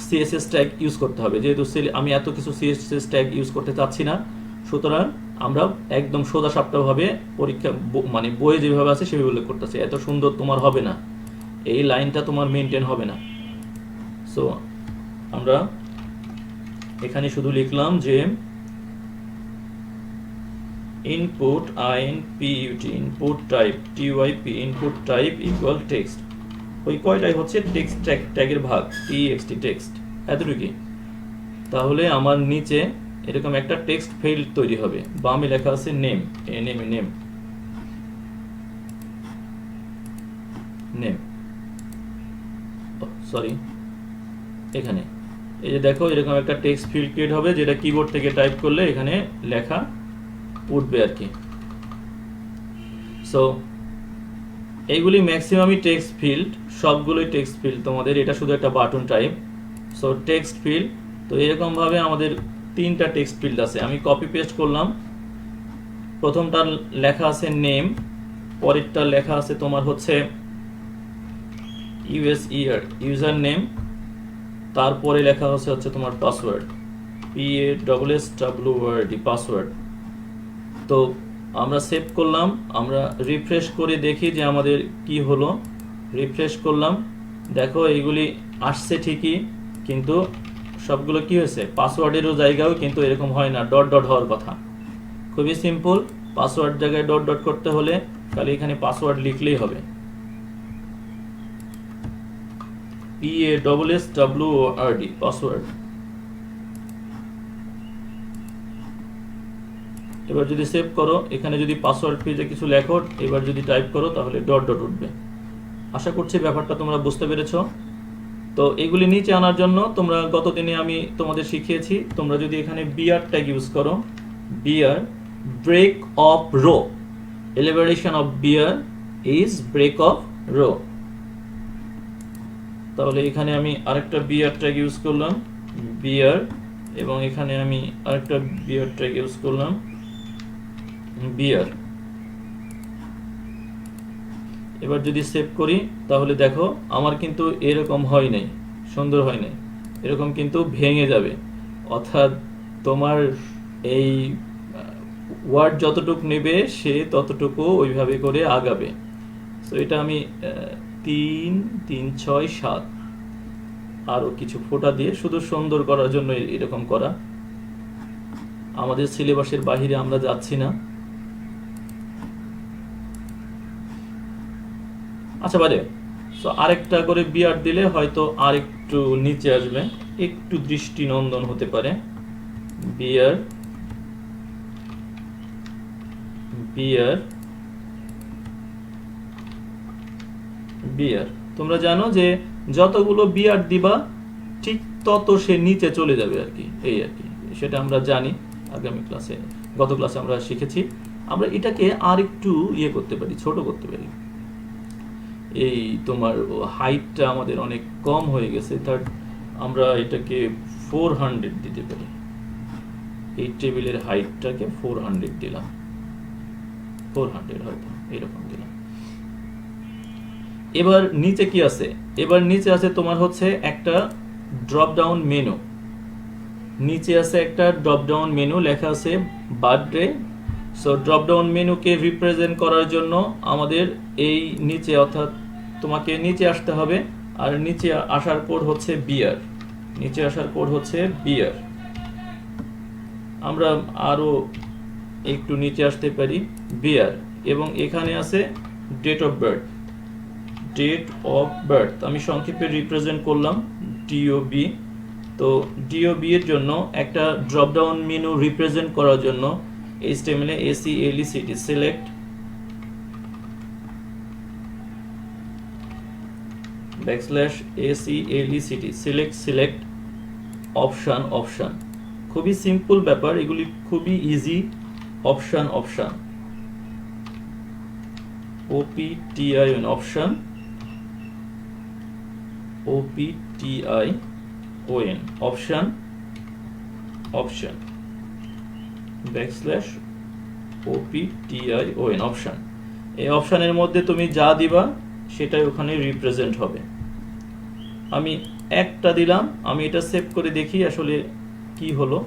S2: সিএসএস ট্যাগ ইউজ করতে হবে। যেহেতু আমি এত কিছু সিএসএস ট্যাগ ইউজ করতে চাচ্ছি না, সুতরাং আমরা একদম সোজা সাপটাভাবে পরীক্ষা মানে বইয়ে যেভাবে আছে সেভাবে উল্লেখ করতেছি। এত সুন্দর তোমার হবে না, এই লাইনটা তোমার মেনটেন হবে না। সো আমরা এখানে শুধু লিখলাম যে input INPUT input type TYP input type equal text. ওই কয়টাই হচ্ছে টেক্সট ট্যাগের ভাগ, TXT টেক্সট, এতটুকুই। তাহলে আমার নিচে এরকম একটা টেক্সট ফিল্ড তৈরি হবে। বামে লেখা আছে নেম, নেম, সরি, এখানে এই যে দেখো এরকম একটা টেক্সট ফিল্ড ক্রিয়েট হবে, যেটা কিবোর্ড থেকে টাইপ করলে এখানে লেখা উঠবে আর কি। সো এইগুলি ম্যাক্সিমামই টেক্সট ফিল্ড, সবগুলোই টেক্সট ফিল্ড তোমাদের। এটা শুধু একটা button type. So text field, তো এরকম ভাবে আমাদের 3টা টেক্সট ফিল্ড আছে। আমি কপি পেস্ট করলাম। প্রথমটার লেখা আছে নেম, পরেরটা লেখা আছে তোমার হচ্ছে ইউজার নেম, তারপরে লেখা হচ্ছে তোমার পাসওয়ার্ড, PASSWORD পাসওয়ার্ড। তো আমরা সেভ করলাম, আমরা রিফ্রেশ করে দেখি যে আমাদের কি হলো। রিফ্রেশ করলাম, দেখো এইগুলি আসছে ঠিকই, কিন্তু সবগুলো কি হয়েছে, পাসওয়ার্ডেরও জায়গাও কিন্তু এরকম হয় না, ডট ডট হওয়ার কথা। খুবই সিম্পল, পাসওয়ার্ড জায়গায় ডট ডট করতে হলে খালি এখানে পাসওয়ার্ড লিখলেই হবে, PASSWORD পাসওয়ার্ড। এবার যদি সেভ করো, এখানে যদি পাসওয়ার্ড পেজে কিছু লেখো, এবার যদি টাইপ করো তাহলে ডট ডট উঠবে। আশা করছি ব্যাপারটা তোমরা বুঝতে পেরেছো। তো এগুলি নিচে আনার জন্য তোমরা গত দিনে আমি তোমাদের শিখিয়েছি, তোমরা যদি এখানে বিআর ট্যাগ ইউজ করো, BR break of row, abbreviation of BR is break of row. তাহলে এখানে আমি আরেকটা বিআর ট্যাগ ইউজ করলাম, বিআর, এবং এখানে আমি আরেকটা বিআর ট্যাগ ইউজ করলাম, বিআর। এবার যদি সেভ করি তাহলে দেখো আমার কিন্তু এরকম হয় নাই, সুন্দর হয় নাই, এরকম কিন্তু ভেঙে যাবে। অর্থাৎ তোমার এই ওয়ার্ড যতটুকু নেবে সে ততটুকু ওইভাবে করে আগাবে। তো এটা আমি 3, 3, 6, 7 আরও কিছু ফোঁটা দিয়ে শুধু সুন্দর করার জন্য এরকম করা। আমাদের সিলেবাসের বাহিরে আমরা যাচ্ছি না। আচ্ছা বারে, সো আরেকটা করে বিআর দিলে হয়তো আরেকটু নিচে আসবে, একটু দৃষ্টিনন্দন হতে পারে। BR, BR, BR. তোমরা জানো যে যতগুলো বিআর দিবা ঠিক তত সে নিচে চলে যাবে আর কি, এই আর কি, সেটা আমরা জানি। আগামী ক্লাসে, গত ক্লাসে আমরা শিখেছি। আমরা এটাকে আরেকটু ইয়ে করতে পারি, ছোট করতে পারি। এই তোমার হাইটটা আমাদের অনেক কম হয়ে গেছে, তার আমরা এটাকে 400 দিতে পারি। এই টেবিলের হাইটটাকে 400 দিলাম, 400 হয়তো এরকম দিলাম। এবার নিচে কি আছে? এবার নিচে আছে তোমার হচ্ছে একটা ড্রপ ডাউন মেনু। নিচে আছে একটা ড্রপ ডাউন মেনু, লেখা আছে বার্থডে। সো ড্রপ ডাউন মেনুকে রিপ্রেজেন্ট করার জন্য আমাদের এই নিচে, অর্থাৎ তোমাকে নিচে আসতে হবে, আর নিচে আসার কোড হচ্ছে বিআর, নিচে আসার কোড হচ্ছে বিআর। আমরা আরো একটু নিচে আসতে পারি, বিআর, এবং এখানে আছে date of birth, date of birth আমি সংক্ষেপে রিপ্রেজেন্ট করলাম ডিওবি। তো ডিওবি এর জন্য একটা ড্রপ ডাউন মেনু রিপ্রেজেন্ট করার জন্য HTML এ ACLECT select \ACLECT select option, option. খুবই সিম্পল ব্যাপার, এগুলি খুবই easy. Option, option, OPTION option OPTION option option backslash OPTION option. এই অপশনের মধ্যে তুমি যা দিবা সেটাই ওখানে রিপ্রেজেন্ট হবে। আমি একটা দিলাম, আমি এটা সেভ করে দেখি আসলে কি হলো।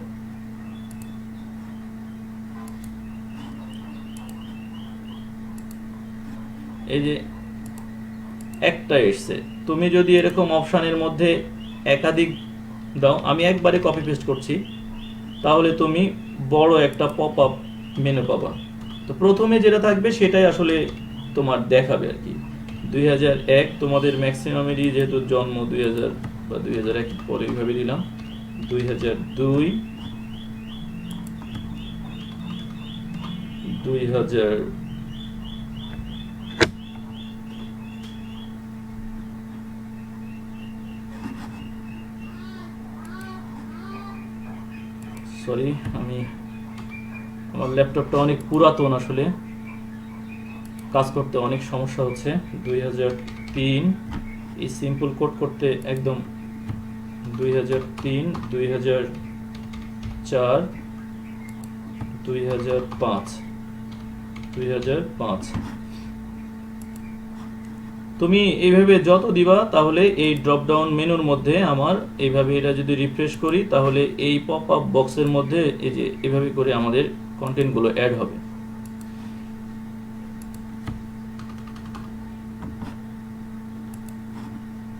S2: এই যে একটা এসছে। তুমি যদি এরকম অপশনের মধ্যে একাধিক দাও, আমি একবারে কপি পেস্ট করছি, তাহলে তুমি বড় একটা পপ আপ মেনু পাবা। তো প্রথমে যেটা থাকবে সেটাই আসলে তোমার দেখাবে আর কি। 2001 তোমাদের ম্যাক্সিমামেরই যেহেতু জন্ম 2000 বা 2001 পরে এইভাবে দিলাম। 2002 2000 সরি, আমার ল্যাপটপটা অনেক পুরাতন, আসলে কাজ করতে অনেক সমস্যা হচ্ছে। 2003 এই সিম্পল কোড করতে একদম 2003 2004 2005 তুমি এইভাবে যত দিবা তাহলে এই ড্রপ ডাউন মেনুর মধ্যে আমার এইভাবে এটা যদি রিফ্রেশ করি তাহলে এই পপ আপ বক্সের মধ্যে এই যে এভাবে করে আমাদের কন্টেন্টগুলো অ্যাড হবে।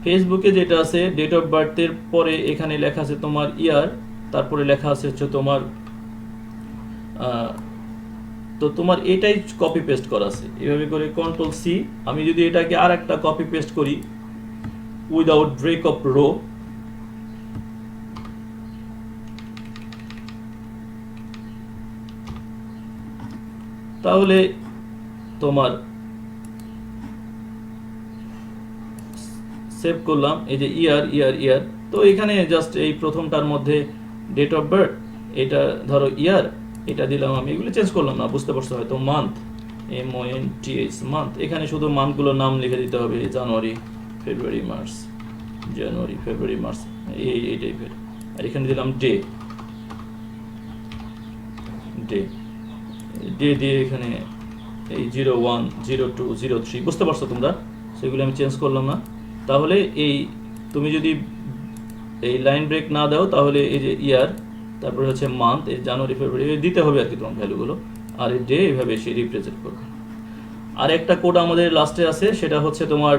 S2: ফেসবুকে যেটা আছে ডেট অফ বার্থের পরে এখানে লেখা আছে তোমার ইয়ার, তারপরে লেখা আছে হচ্ছে তোমার তো তোমার এটাই কপি পেস্ট করা আছে। এভাবে করে কন্ট্রোল সি, আমি যদি এটাকে আর একটা কপি পেস্ট করি উইদাউট ব্রেক অফ রো, তাহলে তোমার সেভ করলাম, এই যে ইয়ার ইয়ার ইয়ার, তো এখানে জাস্ট এই প্রথমটার মধ্যে ডেট অফ বার্থ, এটা ধরো ইয়ার, এটা দিলাম আমি, এগুলো চেঞ্জ করলাম না, বুঝতে পারছো হয়তো। মান্থ MONTH মান্থ, এখানে শুধু মান্থগুলোর নাম লিখে দিতে হবে, জানুয়ারি ফেব্রুয়ারি মার্চ, জানুয়ারি ফেব্রুয়ারি মার্চ, এই টাইপের। আর এখানে দিলাম ডে ডে ডে দিয়ে এখানে এই 01 02 03, বুঝতে পারছো তোমরা, সেগুলো আমি চেঞ্জ করলাম না। তাহলে এই তুমি যদি এই লাইন ব্রেক না দাও তাহলে এই যে ইয়ার, তারপরে হচ্ছে মান্থ, এই জানুয়ারি ফেব্রুয়ারি দিতে হবে আর কি তোমার ভ্যালুগুলো, আর এই ডে এইভাবে সে রিপ্রেজেন্ট করবে। আর একটা কোড আমাদের লাস্টে আছে, সেটা হচ্ছে তোমার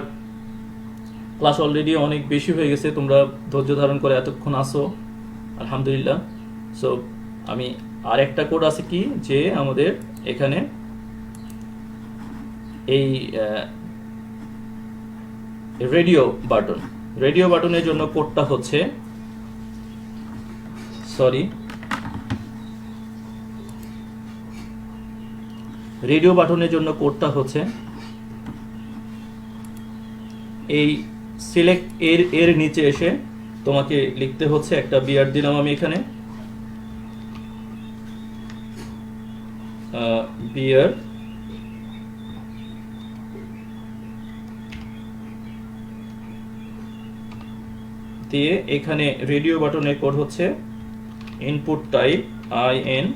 S2: ক্লাস অলরেডি অনেক বেশি হয়ে গেছে, তোমরা ধৈর্য ধারণ করে এতক্ষণ আসো, আলহামদুলিল্লাহ। সো আমি আর একটা কোড আছে কি, যে আমাদের এখানে এই রেডিও বাটনের জন্য কোডটা হচ্ছে, রেডিও বাটনের জন্য কোডটা হচ্ছে এই সিলেক্ট এর নিচে এসে তোমাকে লিখতে হচ্ছে একটা বিআর দিলাম আমি এখানে, বিআর দিয়ে এখানে রেডিও বাটনের কোড হচ্ছে ইনপুট টাইপ IN,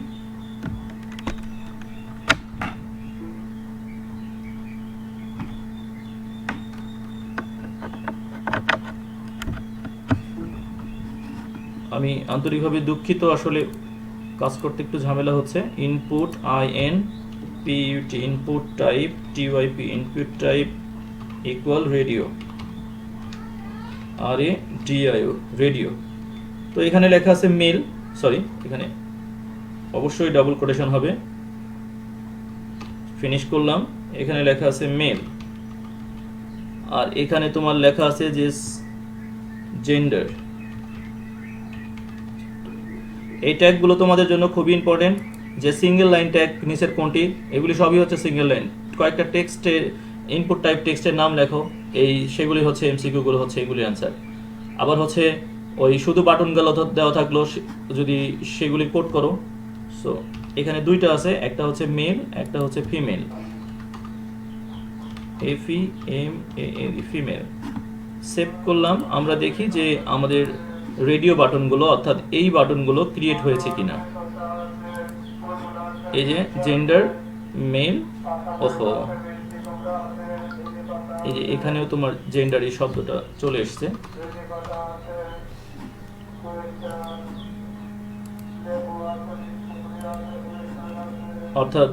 S2: আমি আন্তরিকভাবে দুঃখিত, আসলে কাজ করতে একটু ঝামেলা হচ্ছে। Input INPUT input type TYP input type equal radio RADIO radio. তো এখানে লেখা আছে মেল, এখানে অবশ্যই ডাবল কোটেশন হবে, ফিনিশ করলাম। এখানে লেখা আছে মেল, আর এখানে তোমার লেখা আছে যে জেন্ডার। এই ট্যাগগুলো তোমাদের জন্য খুবই ইম্পর্টেন্ট, যে সিঙ্গেল লাইন ট্যাগ নিচের কোনটি, এগুলি সবই হচ্ছে সিঙ্গেল লাইন। কয়েকটা টেক্সটের ইনপুট টাইপ টেক্সটের নাম লেখো, সেগুলি হচ্ছে MCQ গুলো হচ্ছে এগুলি অ্যান্সার। আবার হচ্ছে ওই শুধু বাটনগুলো দেওয়া থাকলো যদি সেগুলি কোড করো। সো এখানে দুইটা আছে, একটা হচ্ছে মেল, একটা হচ্ছে ফিমেল। FEMAL, female. সেভ করলাম। আমরা দেখি যে আমাদের রেডিও বাটনগুলো অর্থাৎ এই বাটনগুলো ক্রিয়েট হয়েছে কিনা। এই যে জেন্ডার মেল, ওহো, এই যে এখানেও তোমার জেন্ডার এই শব্দটা চলে এসছে। অর্থাৎ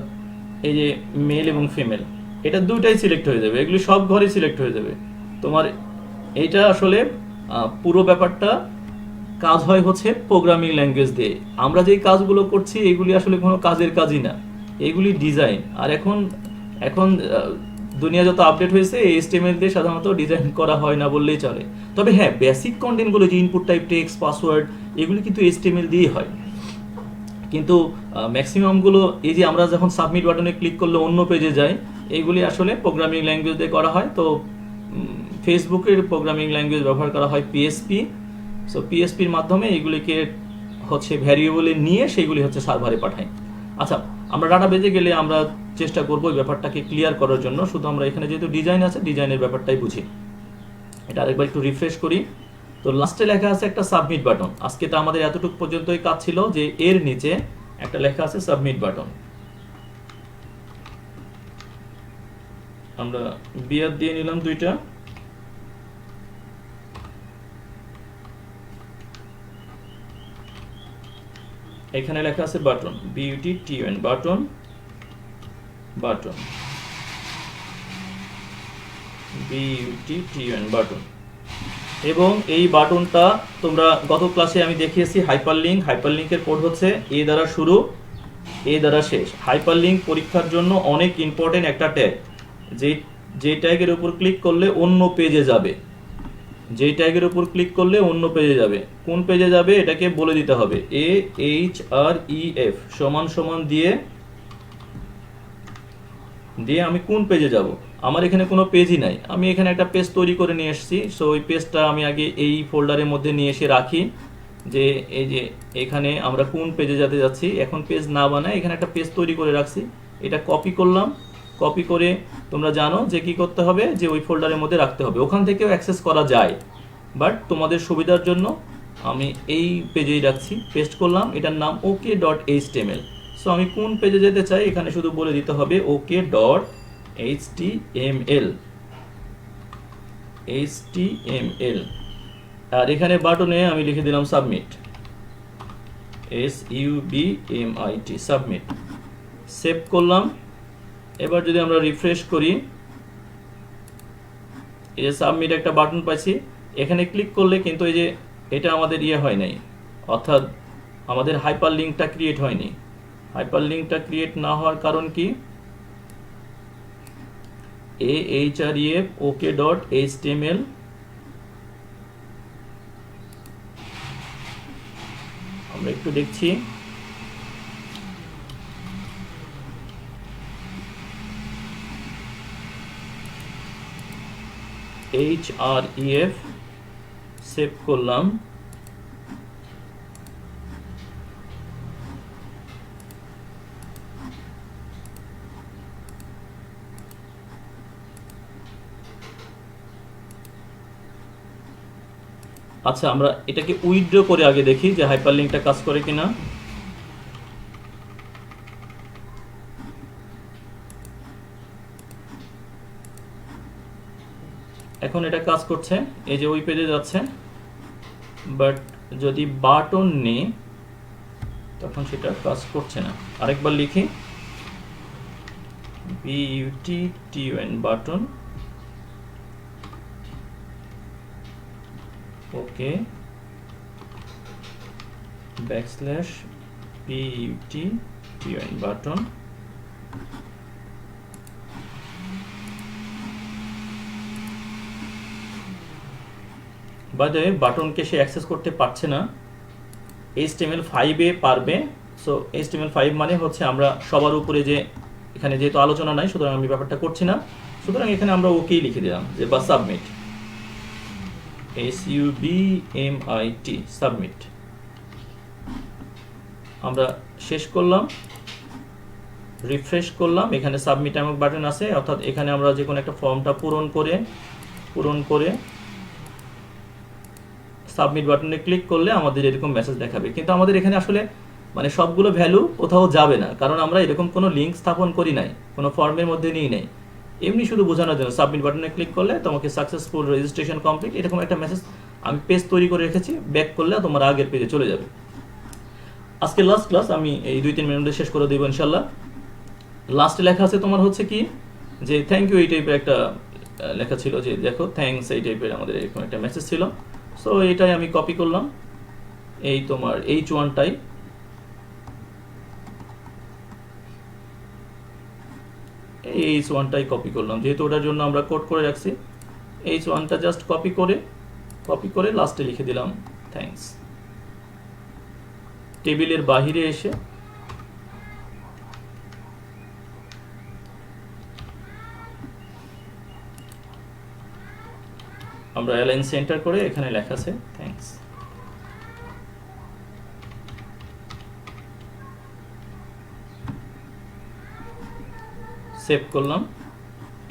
S2: এই যে মেল এবং ফিমেল, এটা দুটাই সিলেক্ট হয়ে যাবে, এগুলি সব ঘরে সিলেক্ট হয়ে যাবে তোমার। এইটা আসলে পুরো ব্যাপারটা কাজ হয় হচ্ছে প্রোগ্রামিং ল্যাঙ্গুয়েজ দিয়ে। আমরা যেই কাজগুলো করছি এগুলি আসলে কোনো কাজের কাজই না, এগুলি ডিজাইন। আর এখন এখন দুনিয়া যত আপডেট হয়েছে, HTML দিয়ে সাধারণত ডিজাইন করা হয় না বললেই চলে। তবে হ্যাঁ, বেসিক কন্টেন্টগুলো যে ইনপুট টাইপ, টেক্সট, পাসওয়ার্ড, এগুলি কিন্তু HTML দিয়েই হয়। কিন্তু ম্যাক্সিমামগুলো এই যে আমরা যখন সাবমিট বাটনে ক্লিক করলে অন্য পেজে যায়, এইগুলি আসলে প্রোগ্রামিং ল্যাঙ্গুয়েজ দিয়ে করা হয়। তো ফেসবুকের প্রোগ্রামিং ল্যাঙ্গুয়েজ ব্যবহার করা হয় PHP। সো PHPর মাধ্যমে এগুলিকে হচ্ছে ভ্যারিয়েবলে নিয়ে সেইগুলি হচ্ছে সার্ভারে পাঠাই। আচ্ছা, আমরা ডাটাবেজে গেলে আমরা চেষ্টা করবো এই ব্যাপারটাকে ক্লিয়ার করার জন্য। শুধু আমরা এখানে যেহেতু ডিজাইন আছে, ডিজাইনের ব্যাপারটাই বুঝি। এটা আরেকবার একটু রিফ্রেশ করি। তো লাস্টে লেখা আছে একটা সাবমিট বাটন। আজকে তো আমাদের এতটুকু পর্যন্তই কাজ ছিল যে এর নিচে একটা লেখা আছে সাবমিট বাটন। আমরা বিয়ার দিয়ে নিলাম দুইটা। এখানে লেখা আছে button, BUTTON, button, button, BUTTON, button. এবং এই বাটনটা তোমরা গত ক্লাসে আমি দেখিয়েছি হাইপারলিংক। হাইপারলিংকের কোড হচ্ছে A দ্বারা শুরু, A দ্বারা শেষ। হাইপারলিংক পরীক্ষার জন্য অনেক ইম্পর্টেন্ট একটা ট্যাগ। যে ট্যাগের উপর ক্লিক করলে অন্য পেজে যাবে, যেই ট্যাগের উপর ক্লিক করলে অন্য পেজে যাবে। কোন পেজে যাবে এটাকে বলে দিতে হবে। AHREF সমান সমান দিয়ে আমি কোন পেজে যাব। আমার এখানে কোনো পেজই নাই, আমি এখানে একটা পেজ তৈরি করে নিয়ে এসেছি। সো ওই পেজটা আমি আগে এই ফোল্ডারের মধ্যে নিয়ে এসে রাখি, যে এই যে এখানে আমরা কোন পেজে যেতে যাচ্ছি। এখন পেজ না বানায় এখানে একটা পেজ তৈরি করে রাখছি, এটা কপি করলাম। কপি করে তোমরা জানো যে কি করতে হবে, যে ওই ফোল্ডারের মধ্যে রাখতে হবে। ওখান থেকেও অ্যাক্সেস করা যায়, বাট তোমাদের সুবিধার জন্য আমি এই পেজেই রাখছি। পেস্ট করলাম, এটার নাম OK.html। সো আমি কোন পেজে যেতে চাই এখানে শুধু বলে দিতে হবে OK.html, HTML। আর এখানে বাটনে আমি লিখে দিলাম সাবমিট, SUBMIT, সাবমিট। সেভ করলাম। এবার যদি আমরা রিফ্রেশ করি, এই যে সাবমিট একটা বাটন পাইছি। এখানে ক্লিক করলে কিন্তু এই যে এটা আমাদের ইয়ে হয় নাই, অর্থাৎ আমাদের হাইপারলিংকটা ক্রিয়েট হয়নি। হাইপারলিংকটা ক্রিয়েট না হওয়ার কারণ কি? AHREF OK.html, আমরা একটু দেখছি। HREF সেভ করলাম। আচ্ছা, আমরা এটাকে উইথড্র করে আগে দেখি যে হাইপারলিংকটা কাজ করে কিনা। এখন এটা কাজ করছে, এই যে ওই পেজে যাচ্ছে। বাট যদি বাটন নেই তখন সেটা কাজ করছে না। আরেকবার লিখি, BUTTON, button, okay, \BUTTON, button. By the way, বাটনকে সে অ্যাক্সেস করতে পারছে না, HTML5-এ পারবে। সো HTML5 মানে হচ্ছে আমরা সবার উপরে যে, এখানে যেহেতু আলোচনা নাই সুতরাং আমি ব্যাপারটা করছি না, সুতরাং এখানে আমরা ওকেই লিখে দিলাম যে বা সাবমিট, SUBMIT, সাবমিট। আমরা শেষ করলাম। রিফ্রেশ করলাম, এখানে সাবমিট নামক বাটন আছে, অর্থাৎ এখানে আমরা যে কোনো একটা ফর্মটা পূরণ করে সাবমিট বাটনে ক্লিক করলে আমাদের এরকম মেসেজ দেখাবে। কিন্তু আমাদের এখানে আসলে মানে সবগুলো ভ্যালু কোথাও যাবে না, কারণ আমরা এরকম কোনো লিঙ্ক স্থাপন করি নাই, কোনো ফর্মের মধ্যে নিই নাই। এমনি শুধু বোঝানোর জন্য সাবমিট বাটনে ক্লিক করলে তোমাকে সাকসেসফুল রেজিস্ট্রেশন কমপ্লিট এরকম একটা মেসেজ আমি পেজ তৈরি করে রেখেছি, ব্যাক করলে তোমার আগের পেজে চলে যাবে। আজকে লাস্ট ক্লাস, আমি এই 2-3 মিনিটে শেষ করে দেবো ইনশাল্লাহ। লাস্টে লেখা আছে তোমার হচ্ছে কি যে থ্যাংক ইউ, এই টাইপের একটা লেখা ছিল যে দেখো থ্যাঙ্কস, এই টাইপের আমাদের এরকম একটা মেসেজ ছিল। সো এইটাই আমি কপি করলাম, এই তোমার H1টাই H1টাই কপি করলাম, যেহেতু ওটার জন্য আমরা কোড করে রাখছি। H1টা জাস্ট কপি করে লাস্টে লিখে দিলাম থ্যাঙ্কস। টেবিলের বাহিরে এসে আমরা অ্যালাইন সেন্টার করে এখানে লেখা আছে থ্যাঙ্কস। সেভ করলাম।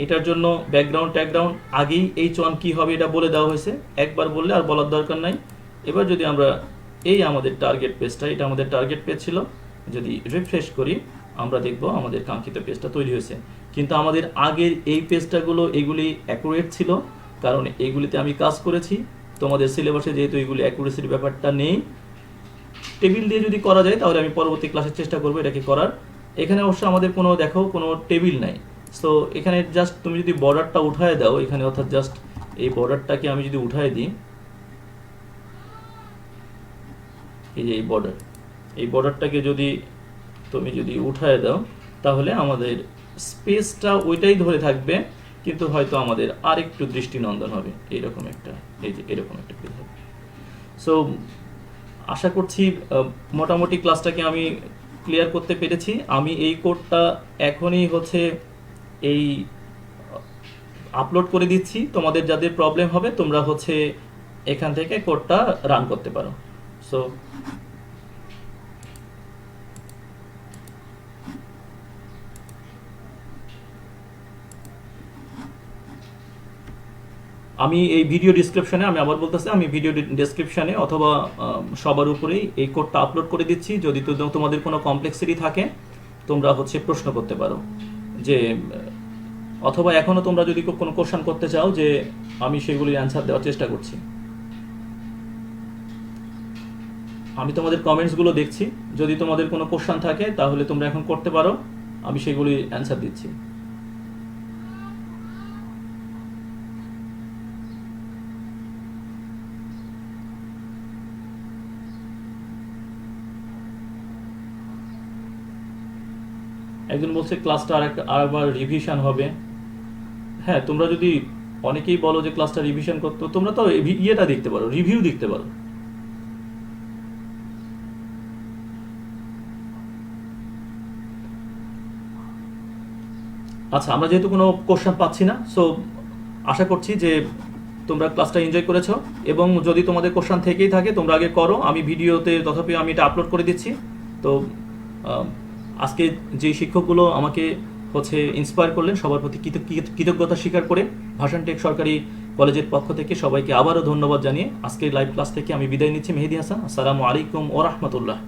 S2: এটার জন্য ব্যাকগ্রাউন্ড ট্যাগগ্রাউন্ড আগেই H1 কি হবে এটা বলে দেওয়া হয়েছে, একবার বললে আর বলার দরকার নাই। এবার যদি আমরা এই আমাদের টার্গেট পেজটা, এটা আমাদের টার্গেট পেজ ছিল, যদি রিফ্রেশ করি আমরা দেখব আমাদের কাঙ্ক্ষিত পেজটা তৈরি হয়েছে। কিন্তু আমাদের আগের এই পেজটাগুলো এগুলি অ্যাকুরেট ছিল, কারণ এইগুলিতে আমি কাজ করেছি। তোমাদের সিলেবাসে যেহেতু এগুলি অ্যাকুরেসির ব্যাপারটা নেই, টেবিল দিয়ে যদি করা যায় তাহলে আমি পরবর্তী ক্লাসের চেষ্টা করবো এটাকে করার। এখানে অবশ্য আমাদের কোনো টেবিল নাই। সো এখানে জাস্ট তুমি যদি বর্ডারটা উঠায় দাও এখানে, অর্থাৎ জাস্ট এই বর্ডারটাকে আমি যদি উঠায় দিই, এই যে এই বর্ডারটাকে যদি তুমি উঠায় দাও তাহলে আমাদের স্পেসটা ওইটাই ধরে থাকবে, কিন্তু হয়তো আমাদের আরেকটু দৃষ্টিনন্দন হবে, এরকম একটা পেজ হবে। সো আশা করছি মোটামুটি ক্লাসটাকে আমি ক্লিয়ার করতে পেরেছি। আমি এই কোডটা এখনই এই আপলোড করে দিচ্ছি, তোমাদের যাদের প্রবলেম হবে তোমরা এখান থেকে কোডটা রান করতে পারো। সো আমি এই ভিডিও ডিসক্রিপশনে, আমি আবার বলতেছি, আমি ভিডিও ডেসক্রিপশনে অথবা সবার উপরেই এই কোডটা আপলোড করে দিচ্ছি। যদি তোমাদের কোনো কমপ্লেক্সিটি থাকে তোমরা প্রশ্ন করতে পারো, যে অথবা এখনো তোমরা যদি কোনো কোশ্চেন করতে চাও যে আমি সেগুলির অ্যান্সার দেওয়ার চেষ্টা করছি। আমি তোমাদের কমেন্টসগুলো দেখছি, যদি তোমাদের কোনো কোশ্চেন থাকে তাহলে তোমরা এখন করতে পারো, আমি সেগুলির অ্যান্সার দিচ্ছি। একজন বলছে ক্লাসটা আরেকবার রিভিশন হবে। হ্যাঁ, তোমরা যদি অনেকেই বলো যে ক্লাসটা রিভিশন করতে, তোমরা তো ইয়েটা দেখতে পারো, রিভিউ দেখতে পারো। আচ্ছা, আমরা যেহেতু কোনো কোশ্চেন পাচ্ছি না, সো আশা করছি যে তোমরা ক্লাসটা এনজয় করেছো, এবং যদি তোমাদের কোশ্চেন থেকেই থাকে তোমরা আগে করো, আমি ভিডিওতে তথাপি আমি এটা আপলোড করে দিচ্ছি। তো আজকে যে শিক্ষকগুলো আমাকে ইন্সপায়ার করলেন সবার প্রতি কৃতজ্ঞতা স্বীকার করে ভাষানটেক সরকারি কলেজের পক্ষ থেকে সবাইকে আবারও ধন্যবাদ জানিয়ে আজকের লাইভ ক্লাস থেকে আমি বিদায় নিচ্ছি। মেহেদী হাসান, আসসালামু আলাইকুম ওয়া রাহমাতুল্লাহ।